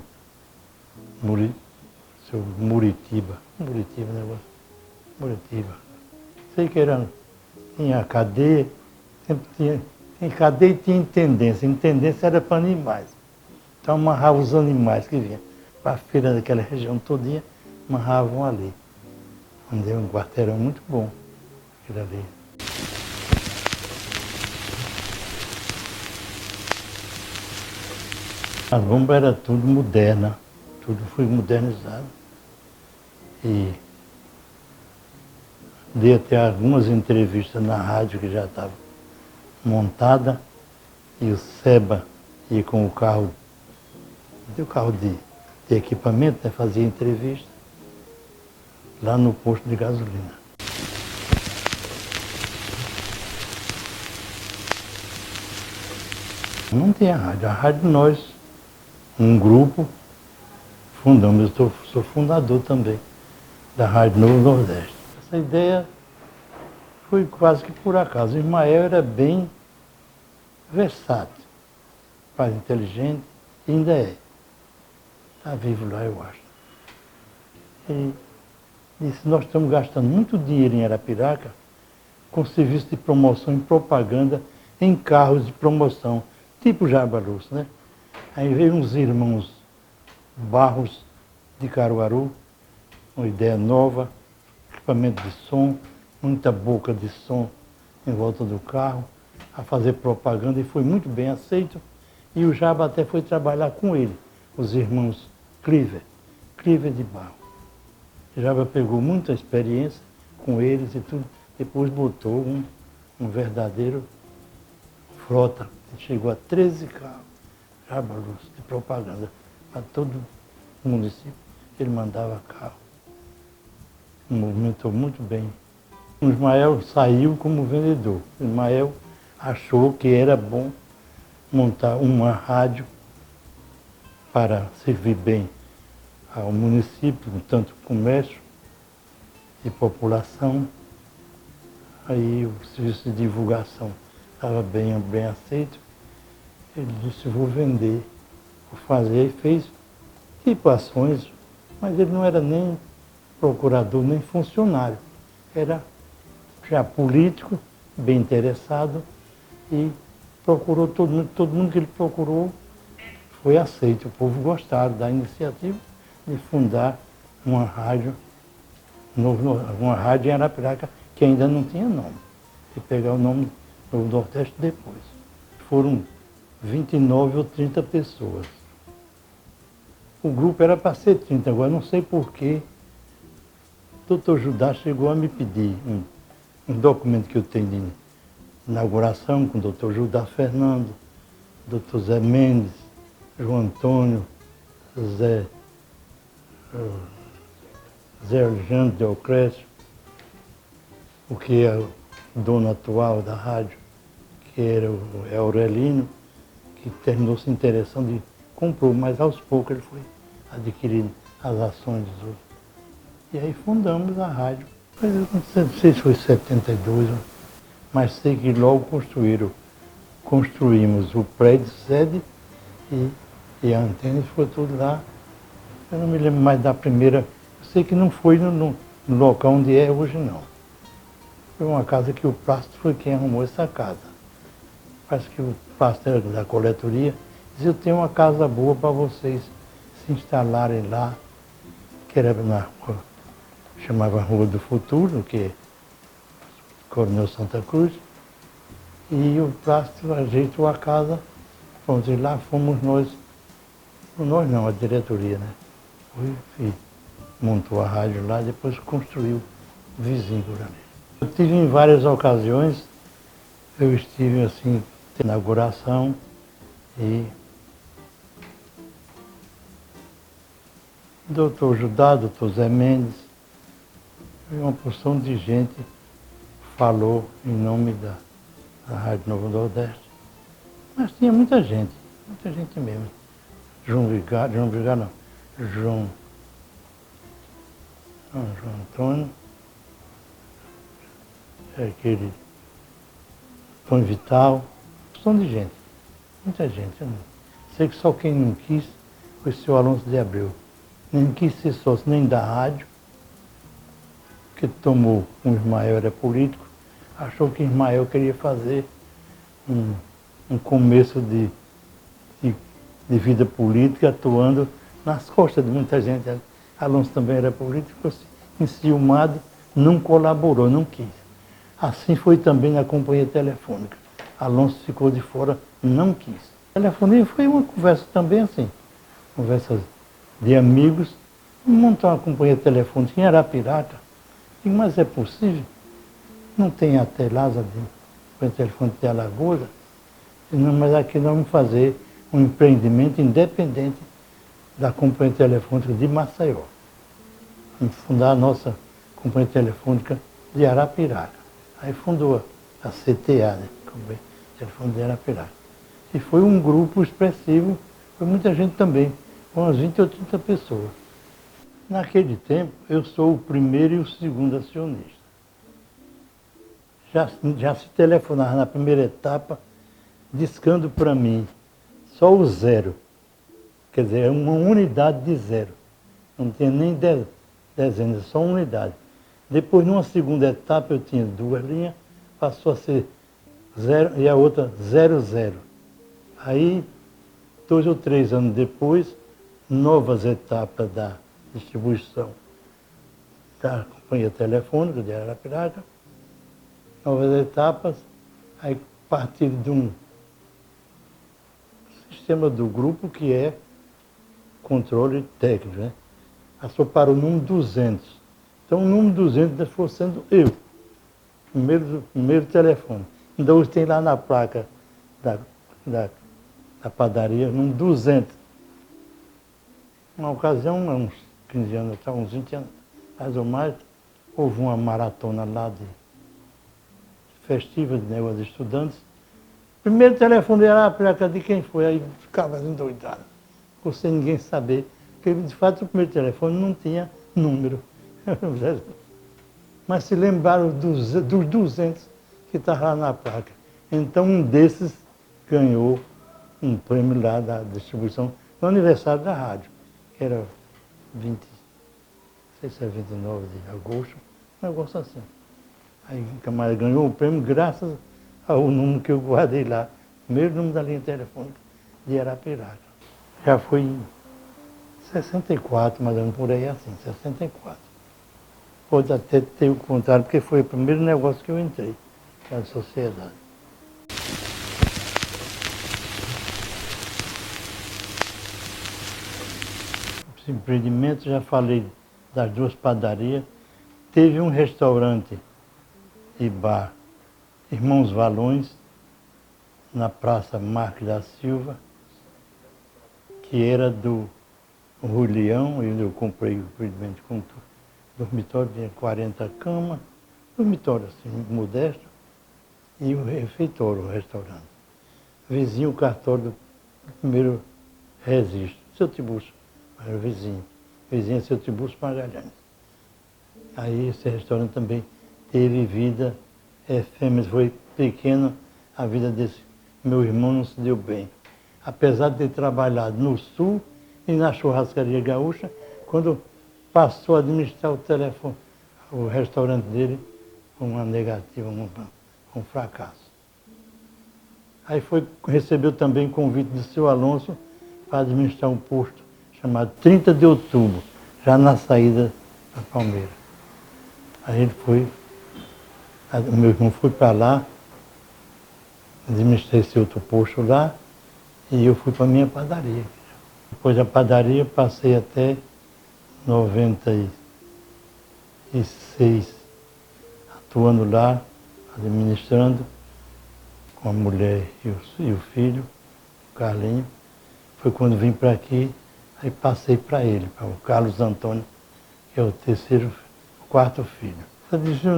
seu Muritiba, negócio, Muritiba. Sei que tinha cadeia, sempre tinha cadeia e tinha intendência. Intendência era para animais. Então amarrava os animais que vinham para a feira daquela região todinha, amarravam ali. Onde é um quarteirão muito bom, aquele ali. As bombas eram tudo moderna, tudo foi modernizado. E dei até algumas entrevistas na rádio que já estava montada, e o Seba ia com o carro de equipamento, né, fazia entrevista lá no posto de gasolina. Não tinha rádio. A rádio nós, um grupo, fundamos. Eu sou fundador também da Rádio Novo Nordeste. Essa ideia foi quase que por acaso. O Ismael era bem versátil, quase inteligente, e ainda é. Está vivo lá, eu acho. E disse, nós estamos gastando muito dinheiro em Arapiraca com serviço de promoção e propaganda em carros de promoção, tipo Jabaluço, né? Aí veio uns irmãos Barros de Caruaru, uma ideia nova, equipamento de som, muita boca de som em volta do carro, a fazer propaganda e foi muito bem aceito. E o Jaba até foi trabalhar com ele, os irmãos Cliver de Barro. O Jaba pegou muita experiência com eles e tudo, depois botou um verdadeiro frota, chegou a 13 carros, Jabaluço, de propaganda, para todo o município, ele mandava carro. Movimentou muito bem. O Ismael saiu como vendedor. O Ismael achou que era bom montar uma rádio para servir bem ao município, tanto comércio e população. Aí o serviço de divulgação estava bem aceito. Ele disse, vou vender, vou fazer. E fez tipo ações, mas ele não era nem procurador, nem funcionário. Era já político, bem interessado, e procurou todo mundo que ele procurou foi aceito. O povo gostaram da iniciativa de fundar uma rádio em Arapiraca, que ainda não tinha nome, e pegar o nome do Nordeste depois. Foram 29 ou 30 pessoas. O grupo era para ser 30, agora não sei porquê. O doutor Judá chegou a me pedir um documento que eu tenho de inauguração com o doutor Judá Fernando, doutor Zé Mendes, João Antônio, Zé Alexandre Deocrésio, o que é o dono atual da rádio, que era o Aurelino, que terminou se interessando e comprou, mas aos poucos ele foi adquirindo as ações dos outros. E aí fundamos a rádio. Mas eu não sei se foi 72, mas sei que logo construímos o prédio sede e a antena ficou tudo lá. Eu não me lembro mais da primeira, eu sei que não foi no local onde é hoje não. Foi uma casa que o Prasto foi quem arrumou essa casa. Parece que o Prasto era da coletoria, disse, eu tenho uma casa boa para vocês se instalarem lá, que era na rua, chamava Rua do Futuro, que é Coronel Santa Cruz, e o Prasto ajeitou a casa, fomos e lá fomos nós não, a diretoria, né? Foi, montou a rádio lá, depois construiu o vizinho por ali. Eu tive em várias ocasiões, eu estive assim, na inauguração e doutor Judá, doutor Zé Mendes, uma porção de gente falou em nome da Rádio Novo Nordeste. Mas tinha muita gente mesmo. João Antônio, aquele Tom Vital, porção de gente, muita gente. Eu não sei que só quem não quis foi o senhor Alonso de Abreu. Nem quis ser sócio nem da rádio, que tomou o Ismael, era político, achou que Ismael queria fazer um começo de vida política, atuando nas costas de muita gente. Alonso também era político, ficou enciumado, não colaborou, não quis. Assim foi também na companhia telefônica. Alonso ficou de fora, não quis. A telefonia foi uma conversa também assim, conversa de amigos, montar uma companhia telefônica em Arapiraca. Digo, mas é possível? Não tem até Lázaro de companhia telefônica de Alagoas? Não, mas aqui nós vamos fazer um empreendimento independente da companhia telefônica de Maceió. Vamos fundar a nossa companhia telefônica de Arapiraca. Aí fundou a CTA, né? Companhia Telefônica de Arapiraca. E foi um grupo expressivo, foi muita gente também, com umas 20 ou 30 pessoas. Naquele tempo, eu sou o primeiro e o segundo acionista. Já se telefonava na primeira etapa, discando para mim só o zero. Quer dizer, uma unidade de zero. Não tinha nem dezenas, só uma unidade. Depois, numa segunda etapa, eu tinha 2 linhas, passou a ser 0 e a outra 00. Aí, 2 ou 3 anos depois, novas etapas da distribuição da companhia telefônica de Arapiraca, novas etapas, aí a partir de um sistema do grupo que é controle técnico, né? Passou para o número 200. Então, o número 200 foi sendo eu, primeiro telefone. Ainda hoje tem lá na placa da padaria, o número 200. Uma ocasião, uns 15 anos atrás, uns 20 anos, mais ou mais, houve uma maratona lá de festiva de negócio de estudantes. Primeiro telefone era a placa de quem foi, aí ficava endoidado, por sem ninguém saber, porque de fato o primeiro telefone não tinha número. Mas se lembraram dos 200 que estavam lá na placa. Então um desses ganhou um prêmio lá da distribuição no aniversário da rádio, que era 20, não sei se é 29 de agosto, um negócio assim. Aí o camarada ganhou o prêmio graças ao número que eu guardei lá, primeiro número da linha telefônica de Arapiraca. Já foi em 64, mais ou menos por aí assim, 64. Pode até ter o contrário, porque foi o primeiro negócio que eu entrei na sociedade. Os empreendimentos, já falei das 2 padarias. Teve um restaurante e bar, Irmãos Valões, na Praça Marques da Silva, que era do Julião, e eu comprei o empreendimento com dormitório, tinha 40 camas, dormitório assim, modesto, e o refeitório, o restaurante. Vizinho o cartório do primeiro registro, Seu Tiburcio, era o vizinho. Vizinho é Seu Tiburcio Magalhães. Aí esse restaurante também teve vida efêmera, foi pequeno, a vida desse meu irmão não se deu bem. Apesar de ter trabalhado no Sul e na churrascaria gaúcha, quando passou a administrar o telefone, o restaurante dele, uma negativa, um fracasso. Aí recebeu também convite do seu Alonso para administrar um posto chamado 30 de Outubro, já na saída da Palmeira. Aí ele foi, o meu irmão foi para lá, administrei esse outro posto lá, e eu fui para a minha padaria. Depois da padaria passei até 96, atuando lá, administrando, com a mulher e o filho, o Carlinho. Foi quando vim para aqui, aí passei para ele, para o Carlos Antônio, que é o quarto filho.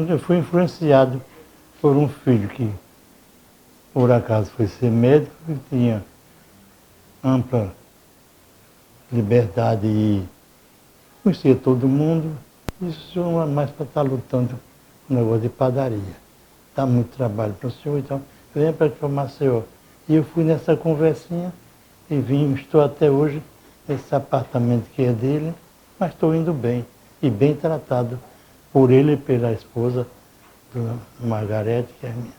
Eu fui influenciado por um filho que, por acaso, foi ser médico e tinha ampla liberdade e conhecia todo mundo. Isso não é mais para estar lutando com o negócio de padaria. Dá muito trabalho para o senhor, então venha para aqui para Maceió. E eu fui nessa conversinha e estou até hoje nesse apartamento que é dele, mas estou indo bem, e bem tratado por ele e pela esposa, Dona Margarete, que é a minha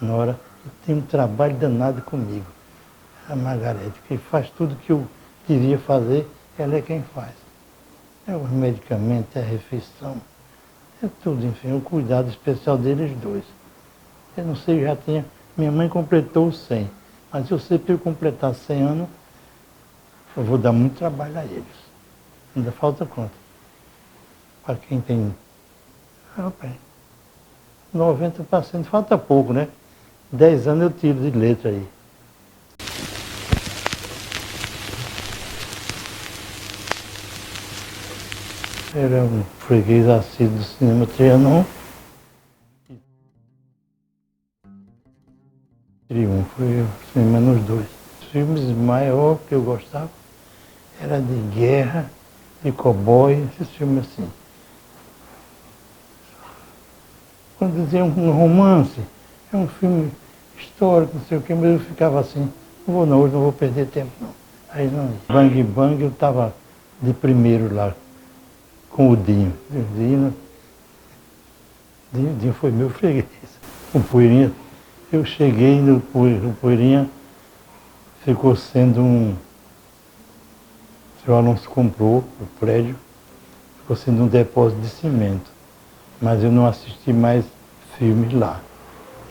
nora, que tem um trabalho danado comigo. A Margarete, que faz tudo que eu devia fazer, ela é quem faz. É os medicamentos, é a refeição, é tudo, enfim, o cuidado especial deles dois. Eu não sei, já tinha, minha mãe completou os 100, mas eu sei que para eu completar 100 anos, eu vou dar muito trabalho a eles. Ainda falta quanto? Para quem tem 90%, falta pouco, né? 10 anos eu tiro de letra aí. Era um freguês assíduo do cinema Trianon. Triunfo, foi o cinema nos 2. Os filmes maiores que eu gostava era de guerra, de cowboy, esses filmes assim. Quando dizia um romance, é um filme histórico, não sei o quê, mas eu ficava assim, não vou não, hoje não vou perder tempo não. Aí não. Bang Bang eu estava de primeiro lá, com o Dinho. Dinho foi meu freguês. O Poeirinha, eu cheguei no Poeirinha, ficou sendo um... O senhor Alonso comprou o prédio, ficou sendo um depósito de cimento. Mas eu não assisti mais filmes lá.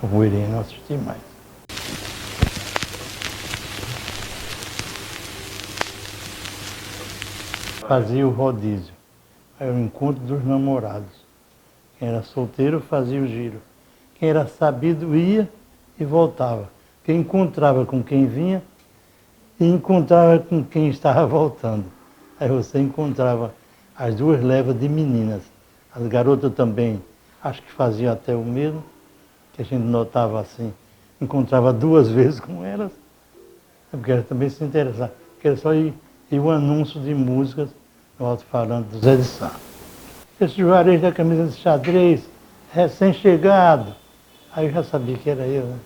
O Poeirinha não assisti mais. Fazia o rodízio. Era o encontro dos namorados. Quem era solteiro fazia o giro. Quem era sabido ia e voltava. Quem encontrava com quem vinha e encontrava com quem estava voltando. Aí você encontrava as duas levas de meninas. As garotas também, acho que faziam até o mesmo, que a gente notava assim, encontrava duas vezes com elas, porque elas também se interessavam. Porque era só ir o anúncio de músicas no alto-falante do Zé de Sá. Esse Juarez da camisa de xadrez, recém-chegado. Aí eu já sabia que era eu, né?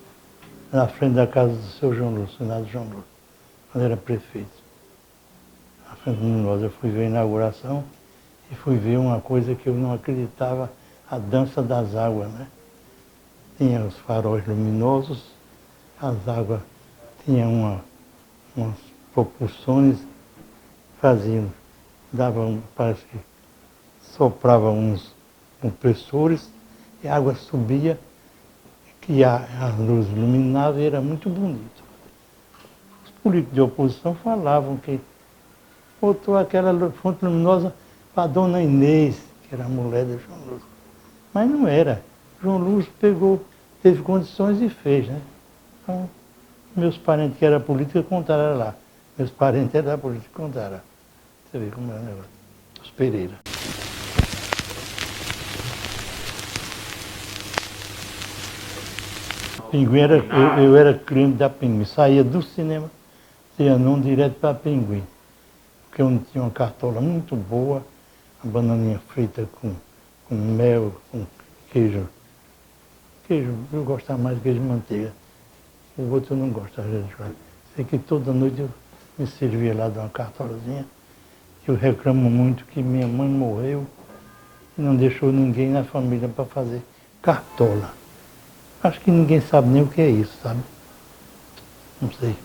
Na frente da casa do seu João Lúcio, Senado João Lúcio, quando era prefeito. Na frente de nós, eu fui ver a inauguração e fui ver uma coisa que eu não acreditava, a dança das águas, né? Tinha os faróis luminosos, as águas tinham umas propulsões, faziam, davam, parece que sopravam uns compressores e a água subia, que a luz iluminava e era muito bonito. Os políticos de oposição falavam que botou aquela fonte luminosa para a dona Inês, que era a mulher de João Lúcio. Mas não era. João Lúcio teve condições e fez, né? Então, meus parentes que eram políticos contaram lá. Meus parentes eram da política contaram. Você vê como é o negócio. Os Pereira. Pinguim eu era cliente da Pinguim. Saía do cinema, ia num direto para Pinguim. Porque eu tinha uma cartola muito boa, a bananinha frita com mel, com queijo. Queijo, eu gostava mais de queijo de manteiga. O outro eu não gosto, às vezes. Sei que toda noite eu me servia lá de uma cartolazinha. Eu reclamo muito que minha mãe morreu e não deixou ninguém na família para fazer cartola. Acho que ninguém sabe nem o que é isso, sabe? Não sei.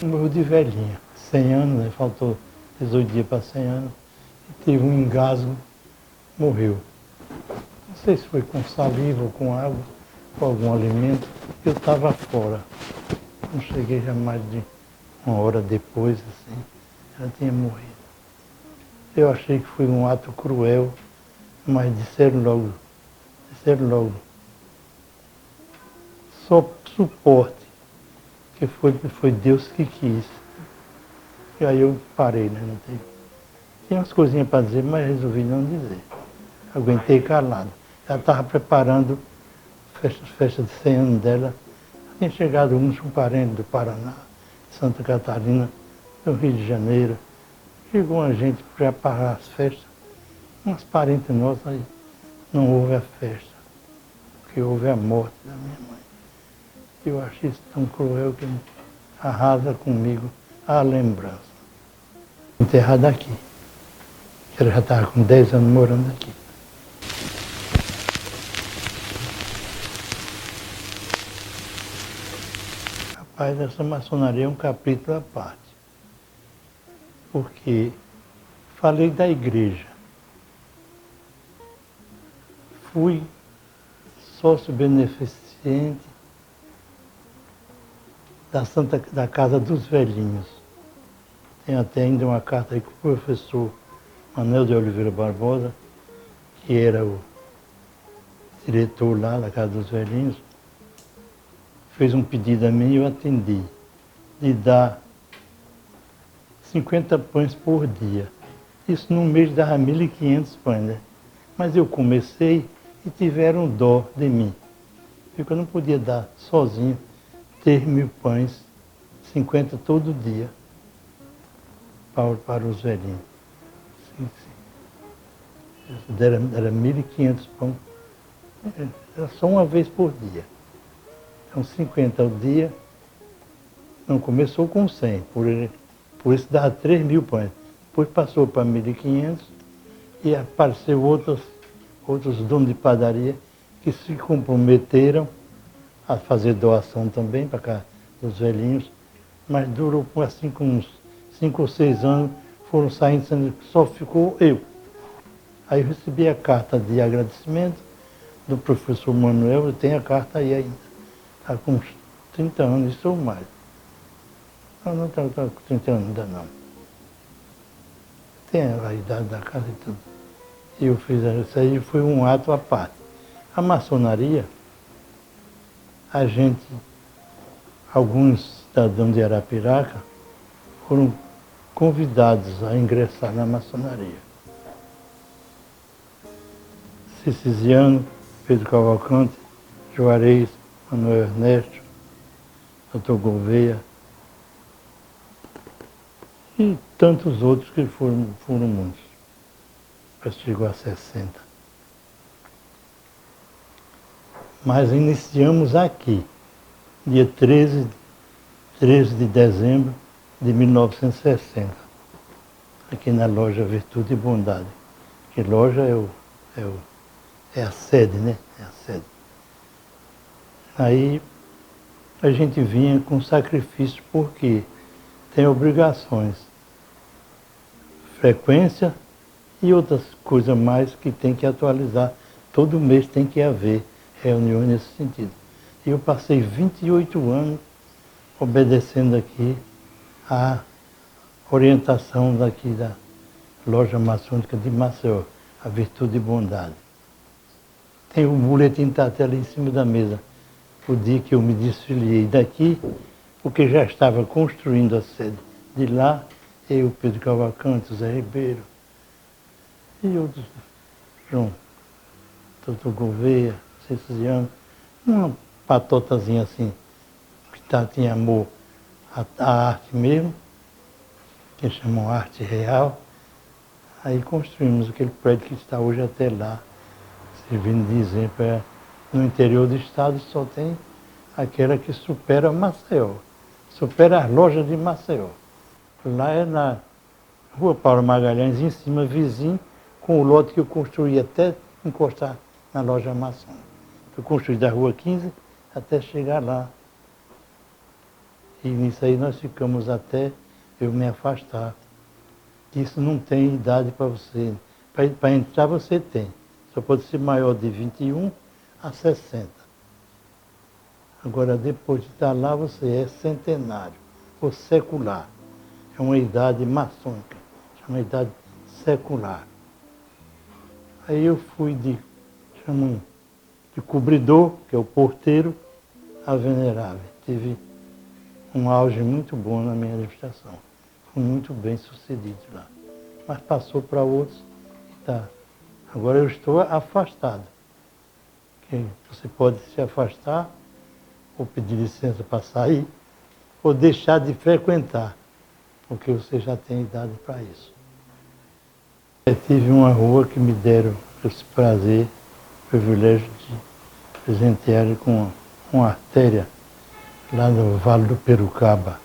Morreu de velhinha, 100 anos, né? Faltou 18 dias para 100 anos. E teve um engasgo, morreu. Não sei se foi com saliva ou com água, com algum alimento. Eu estava fora. Não cheguei já mais de uma hora depois, assim, ela tinha morrido. Eu achei que foi um ato cruel, mas disseram logo, só suporte, que foi Deus que quis. E aí eu parei, né? Tinha umas coisinhas para dizer, mas resolvi não dizer. Aguentei calado. Ela estava preparando festa de 100 anos dela. Tinha chegado uns parentes do Paraná, de Santa Catarina, do Rio de Janeiro. Chegou uma gente para parar as festas. Umas parentes nossas, aí não houve a festa, porque houve a morte da minha mãe. Eu achei isso tão cruel que arrasa comigo a lembrança. Enterrada aqui. Ela já estava com 10 anos morando aqui. Rapaz, essa maçonaria é um capítulo à parte. Porque falei da igreja. Fui sócio beneficente da Casa dos Velhinhos. Tem até ainda uma carta aí que o professor Manuel de Oliveira Barbosa, que era o diretor lá da Casa dos Velhinhos, fez um pedido a mim e eu atendi, de dar 50 pães por dia. Isso num mês dava 1.500 pães, né? Mas eu comecei e tiveram dó de mim. Porque eu não podia dar sozinho 3.000 pães, 50 todo dia, para os velhinhos. Era 1.500 pães, era só uma vez por dia. Então 50 ao dia, Não, começou com 100, por isso dava 3.000 pães. Depois passou para 1.500 e apareceu outros donos de padaria que se comprometeram a fazer doação também para cá dos velhinhos, mas durou assim com uns 5 ou 6 anos, foram saindo, sendo que só ficou eu. Aí eu recebi a carta de agradecimento do professor Manuel, eu tenho a carta aí ainda. Está com uns 30 anos, isso ou mais. Não está com 30 anos ainda não. Tem a idade da casa e tudo. E eu fiz isso aí, foi um ato à parte. A maçonaria, alguns cidadãos de Arapiraca foram convidados a ingressar na maçonaria. Cicisiano, Pedro Cavalcante, Juarez, Manuel Ernesto, Dr. Gouveia e tantos outros que foram muitos. Parece que chegou a 60. Mas iniciamos aqui, dia 13 de dezembro de 1960, aqui na loja Virtude e Bondade. Que loja é a sede, né? É a sede. Aí a gente vinha com sacrifício porque tem obrigações, frequência e outras coisas mais que tem que atualizar. Todo mês tem que haver reuniões nesse sentido. E eu passei 28 anos obedecendo aqui a orientação daqui da loja maçônica de Maceió, a Virtude e Bondade. Tem o boletim tá até ali em cima da mesa. O dia que eu me desfiliei daqui, porque já estava construindo a sede de lá, eu, Pedro Cavalcante, Zé Ribeiro e outros, João, Dr. Gouveia, Ceciliano, uma patotazinha assim, que tinha amor à arte mesmo, que chamam arte real. Aí construímos aquele prédio que está hoje até lá, servindo de exemplo. No interior do estado só tem aquela que supera Maceió, supera as lojas de Maceió. Lá é na Rua Paulo Magalhães, em cima, vizinho, com o lote que eu construí até encostar na loja maçônica. Eu construí da Rua 15 até chegar lá. E nisso aí nós ficamos até eu me afastar. Isso não tem idade para você. Para entrar você tem. Só pode ser maior de 21 a 60. Agora, depois de estar lá, você é centenário ou secular. É uma idade maçônica, é uma idade secular. Aí eu fui chamam de cobridor, que é o porteiro, a venerável. Tive um auge muito bom na minha administração. Fui muito bem sucedido lá. Mas passou para outros e tá. Agora eu estou afastado. Que você pode se afastar, ou pedir licença para sair, ou deixar de frequentar, porque você já tem idade para isso. Eu tive uma rua que me deram esse prazer, o privilégio de presentear com uma artéria lá no Vale do Perucaba.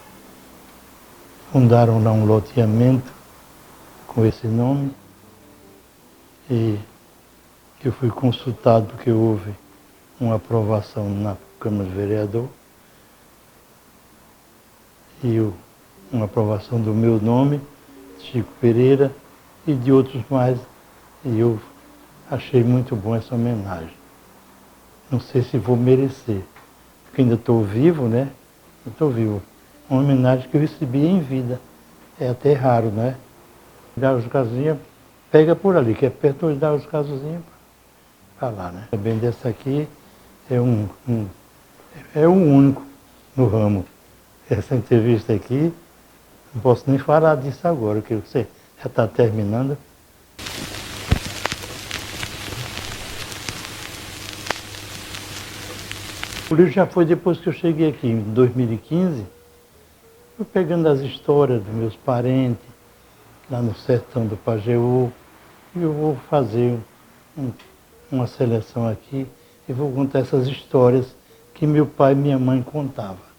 Fundaram lá um loteamento com esse nome e eu fui consultado porque houve uma aprovação na Câmara de Vereador e uma aprovação do meu nome, Chico Pereira, e de outros mais, e eu achei muito bom essa homenagem. Não sei se vou merecer, porque ainda estou vivo, né? Estou vivo. Uma homenagem que eu recebi em vida. É até raro, né? Dar os casinhas, pega por ali, que é perto de dar os casozinhos para lá, né? Também dessa aqui é é o único no ramo. Essa entrevista aqui, não posso nem falar disso agora, que você já está terminando. O livro já foi depois que eu cheguei aqui, em 2015, fui pegando as histórias dos meus parentes, lá no sertão do Pajeú, e eu vou fazer uma seleção aqui e vou contar essas histórias que meu pai e minha mãe contavam.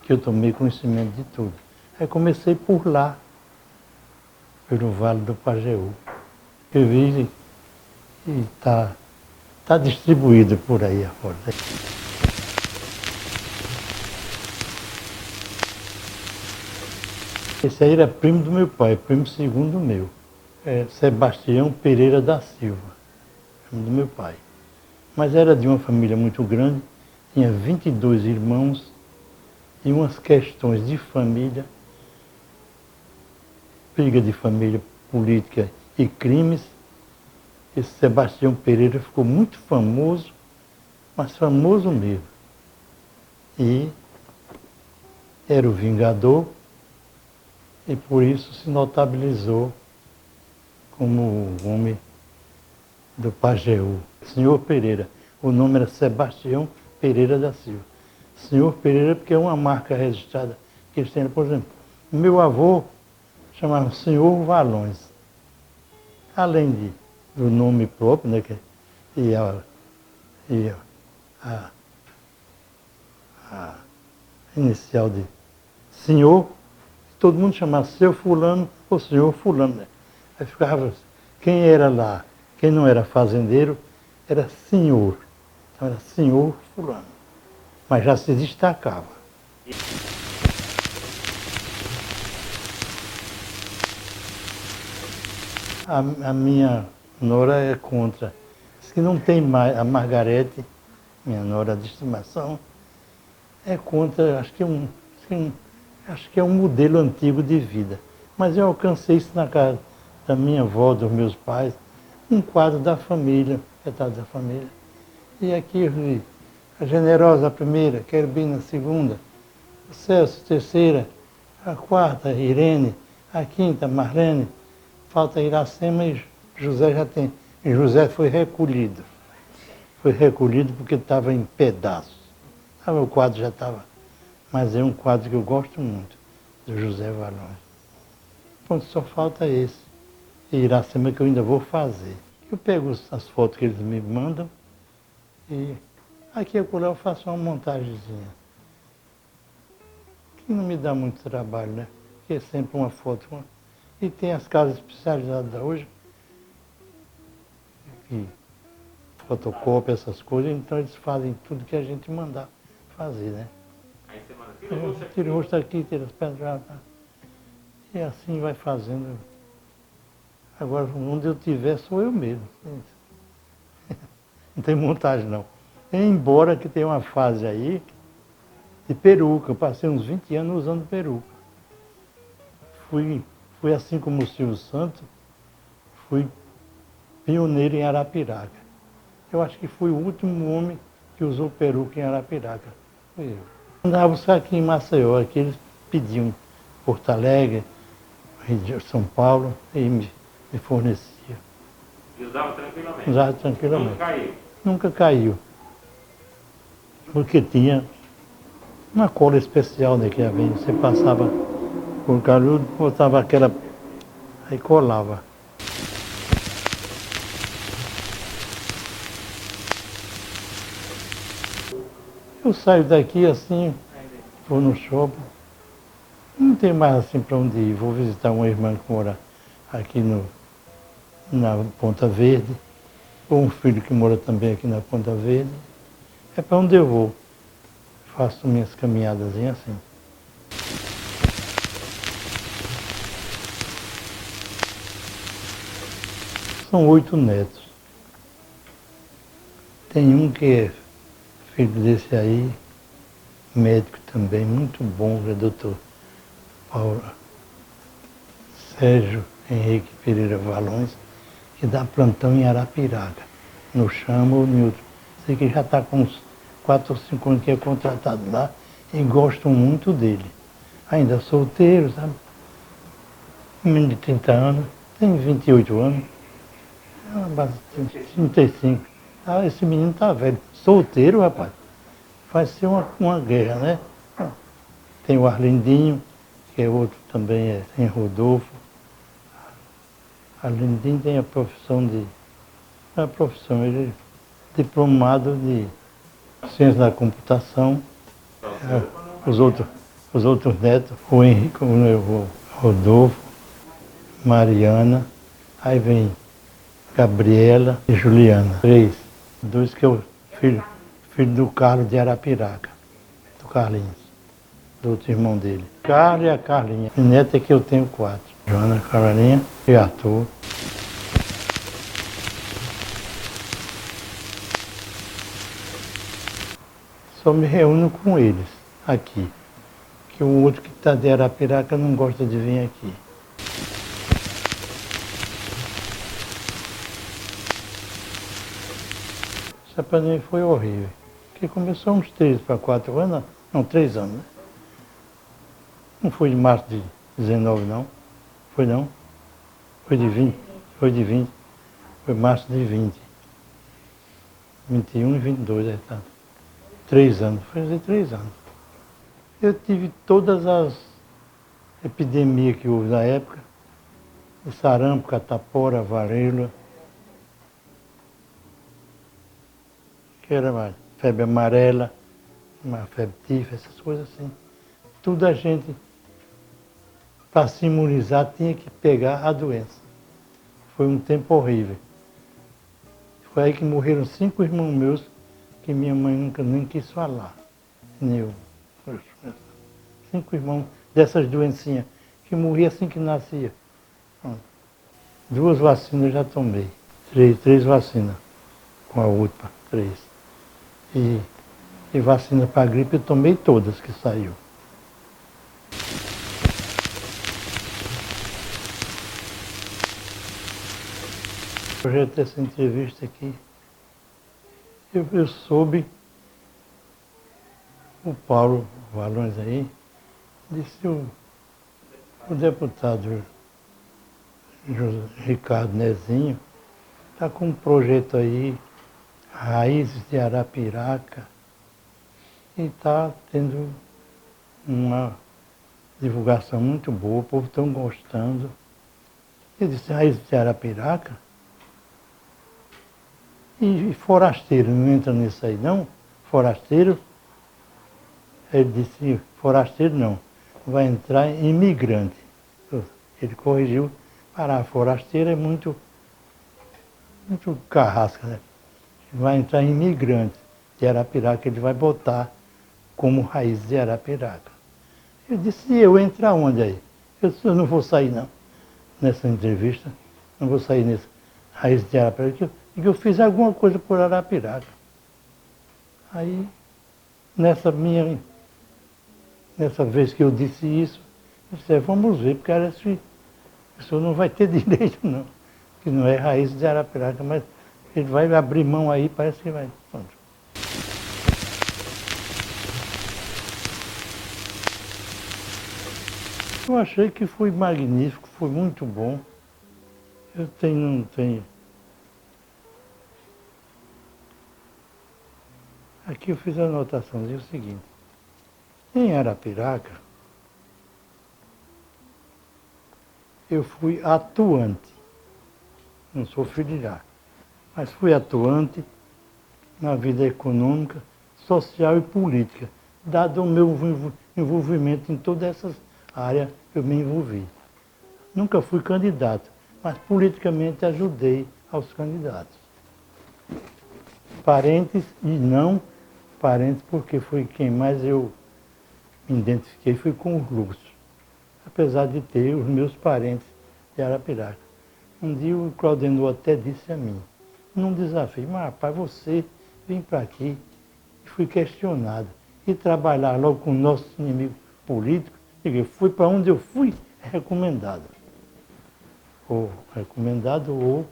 que eu tomei conhecimento de tudo. Aí comecei por lá, pelo Vale do Pajeú. Eu vi e está distribuído por aí afora. Esse aí era primo do meu pai, primo segundo meu. É Sebastião Pereira da Silva, primo do meu pai. Mas era de uma família muito grande, tinha 22 irmãos e umas questões de família, briga de família, política e crimes. Esse Sebastião Pereira ficou muito famoso, mas famoso mesmo. E era o vingador e por isso se notabilizou como o homem do Pajeú. Senhor Pereira. O nome era Sebastião Pereira da Silva. Senhor Pereira porque é uma marca registrada que eles têm. Por exemplo, meu avô chamava Senhor Valões. Além do nome próprio, né, e a inicial de senhor, todo mundo chamava seu fulano ou senhor fulano. Né? Aí ficava, quem era lá, quem não era fazendeiro, era senhor. Então era senhor fulano. Mas já se destacava. A minha nora é contra. Diz que não tem mais. A Margarete, minha nora de estimação, é contra, acho que é um modelo antigo de vida. Mas eu alcancei isso na casa da minha avó, dos meus pais, um quadro da família, retrato da família. E aqui eu vi a Generosa a primeira, Querubina a segunda, o Celso a terceira, a quarta, Irene, a quinta, Marlene, falta Iracema e José já tem. E José foi recolhido. Foi recolhido porque estava em pedaços. O quadro já estava. Mas é um quadro que eu gosto muito, do José Valões. Pronto, só falta esse. E Iracema que eu ainda vou fazer. Eu pego as fotos que eles me mandam e aqui eu faço uma montagenzinha. Que não me dá muito trabalho, né? Porque é sempre uma foto. E tem as casas especializadas hoje, que fotocópia essas coisas, então eles fazem tudo que a gente mandar fazer, né? Aí você manda, tira o rosto aqui. Tira o rosto aqui, tira as pernas lá. E assim vai fazendo. Agora, onde eu estiver, sou eu mesmo. Não tem montagem, não. Embora que tenha uma fase aí de peruca. Eu passei uns 20 anos usando peruca. Fui assim como o Silvio Santos, fui pioneiro em Arapiraca. Eu acho que fui o último homem que usou peruca em Arapiraca. Fui eu. Andava buscar aqui em Maceió, aqui eles pediam Porto Alegre, Rio de São Paulo, e me fornecia. E usava tranquilamente? Usava tranquilamente. Nunca caiu? Nunca caiu. Porque tinha uma cola especial, né, que ia vir. Você passava por canudo, botava aquela, aí colava. Eu saio daqui assim, vou no shopping, não tem mais assim para onde ir. Vou visitar uma irmã que mora aqui na Ponta Verde, ou um filho que mora também aqui na Ponta Verde. É para onde eu vou. Faço minhas caminhadas assim. São 8 netos. Tem um que é filho desse aí, médico também, muito bom, é doutor Paulo Sérgio Henrique Pereira Valões, que dá plantão em Arapiraca, no Chama ou em outro. Sei que já está com uns 4 ou 5 anos que é contratado lá e gostam muito dele. Ainda solteiro, sabe? Um menino de 30 anos, tem 28 anos, tem 35. Ah, esse menino está velho. Solteiro, rapaz. Vai ser uma guerra, né? Tem o Arlindinho, que é outro também, tem Rodolfo. Arlindinho tem a profissão de... Não é a profissão, ele é diplomado de ciência da computação. Os outros os outros netos, o Henrique, o Rodolfo, Mariana, aí vem Gabriela e Juliana. 3. 2 que é o filho do Carlos de Arapiraca, do Carlinhos, do outro irmão dele. Carlos e a Carlinha. E neta é que eu tenho 4. Joana, Carolinha e Arthur. Só me reúno com eles aqui. Que o outro que está de Arapiraca não gosta de vir aqui. Essa pandemia foi horrível. Porque começou uns 3 para 4 anos, não, 3 anos, né? Não foi de março de 19, não. Foi não? Foi de 20. Foi de 20. Foi março de 20. 21 e 22, é tanto. 3 anos. Foi fazer 3 anos. Eu tive todas as epidemias que houve na época. O sarampo, catapora, varíola. Que era mais febre amarela, uma febre tífica, essas coisas assim. Tudo a gente, para se imunizar, tinha que pegar a doença. Foi um tempo horrível. Foi aí que morreram 5 irmãos meus, que minha mãe nunca nem quis falar. Nem eu. 5 irmãos dessas doencinhas, que morriam assim que nascia. 2 vacinas eu já tomei. 3 vacinas com a última, 3. E vacina para gripe eu tomei todas que saiu. O projeto dessa entrevista aqui, eu soube, o Paulo Valões aí, disse o deputado Ricardo Nezinho está com um projeto aí, Raízes de Arapiraca, e está tendo uma divulgação muito boa, o povo está gostando. Eu disse, Raízes de Arapiraca? E forasteiro, não entra nisso aí não? Forasteiro? Ele disse, forasteiro não, vai entrar imigrante. Ele corrigiu, parar forasteiro é muito carrasca, né? Vai entrar imigrante de Arapiraca, ele vai botar como raiz de Arapiraca. Eu disse, e eu entrar onde aí? Eu disse, eu não vou sair não, nessa entrevista, não vou sair nessa raiz de Arapiraca, porque eu fiz alguma coisa por Arapiraca. Aí, nessa vez que eu disse isso, eu disse, vamos ver, porque esse senhor não vai ter direito não, que não é raiz de Arapiraca, mas ele vai abrir mão aí, parece que vai. Pronto. Eu achei que foi magnífico, foi muito bom. Não tenho. Aqui eu fiz a anotação, dizia o seguinte. Em Arapiraca, eu fui atuante. Não sou filiado, mas fui atuante na vida econômica, social e política, dado o meu envolvimento em todas essas áreas que eu me envolvi. Nunca fui candidato, mas politicamente ajudei aos candidatos. Parentes e não parentes, porque foi quem mais eu me identifiquei, foi com os Lúcio, apesar de ter os meus parentes de Arapiraca. Um dia o Claudenor até disse a mim, num desafio, mas rapaz, você vem para aqui, e fui questionado, e trabalhar logo com o nosso inimigo político, eu fui para onde eu fui recomendado. Ou recomendado ou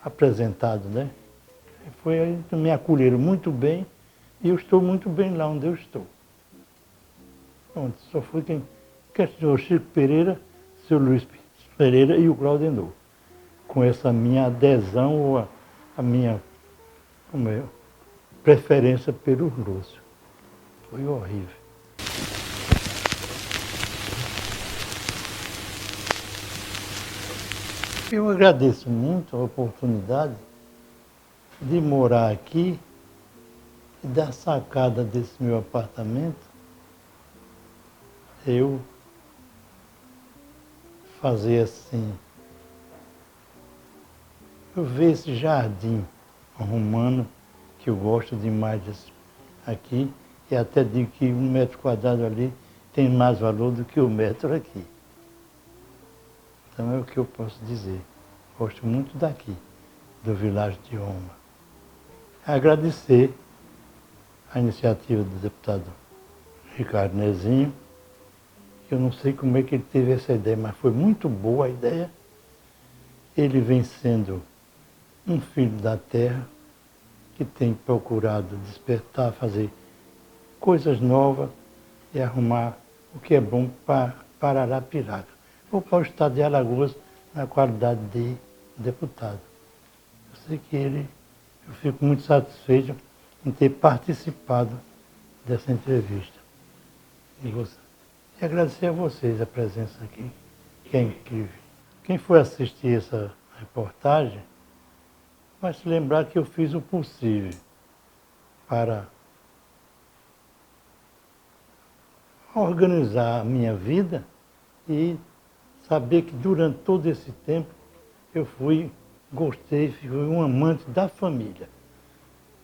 apresentado, né? Foi aí que me acolheram muito bem, e eu estou muito bem lá onde eu estou. Pronto, só fui quem questionou o Chico Pereira, o seu Luiz Pereira e o Claudenor, com essa minha adesão ou a minha preferência pelo Lúcio. Foi horrível. Eu agradeço muito a oportunidade de morar aqui e da sacada desse meu apartamento eu fazer assim, eu ver esse jardim romano, que eu gosto demais aqui, e até digo que 1 metro quadrado ali tem mais valor do que o metro aqui. Então é o que eu posso dizer. Gosto muito daqui, do Vilares de Roma. Agradecer a iniciativa do deputado Ricardo Nezinho. Eu não sei como é que ele teve essa ideia, mas foi muito boa a ideia. Ele vem sendo um filho da terra que tem procurado despertar, fazer coisas novas e arrumar o que é bom para Arapiraca, ou para o estado de Alagoas, na qualidade de deputado. Eu sei que eu fico muito satisfeito em ter participado dessa entrevista. E agradecer a vocês a presença aqui, que é incrível. Quem for assistir essa reportagem vai se lembrar que eu fiz o possível para organizar a minha vida e saber que durante todo esse tempo eu gostei, fui um amante da família.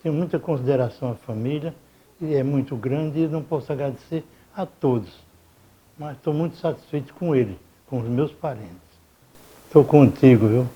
Tenho muita consideração à família e é muito grande e não posso agradecer a todos. Mas estou muito satisfeito com ele, com os meus parentes. Estou contigo, viu?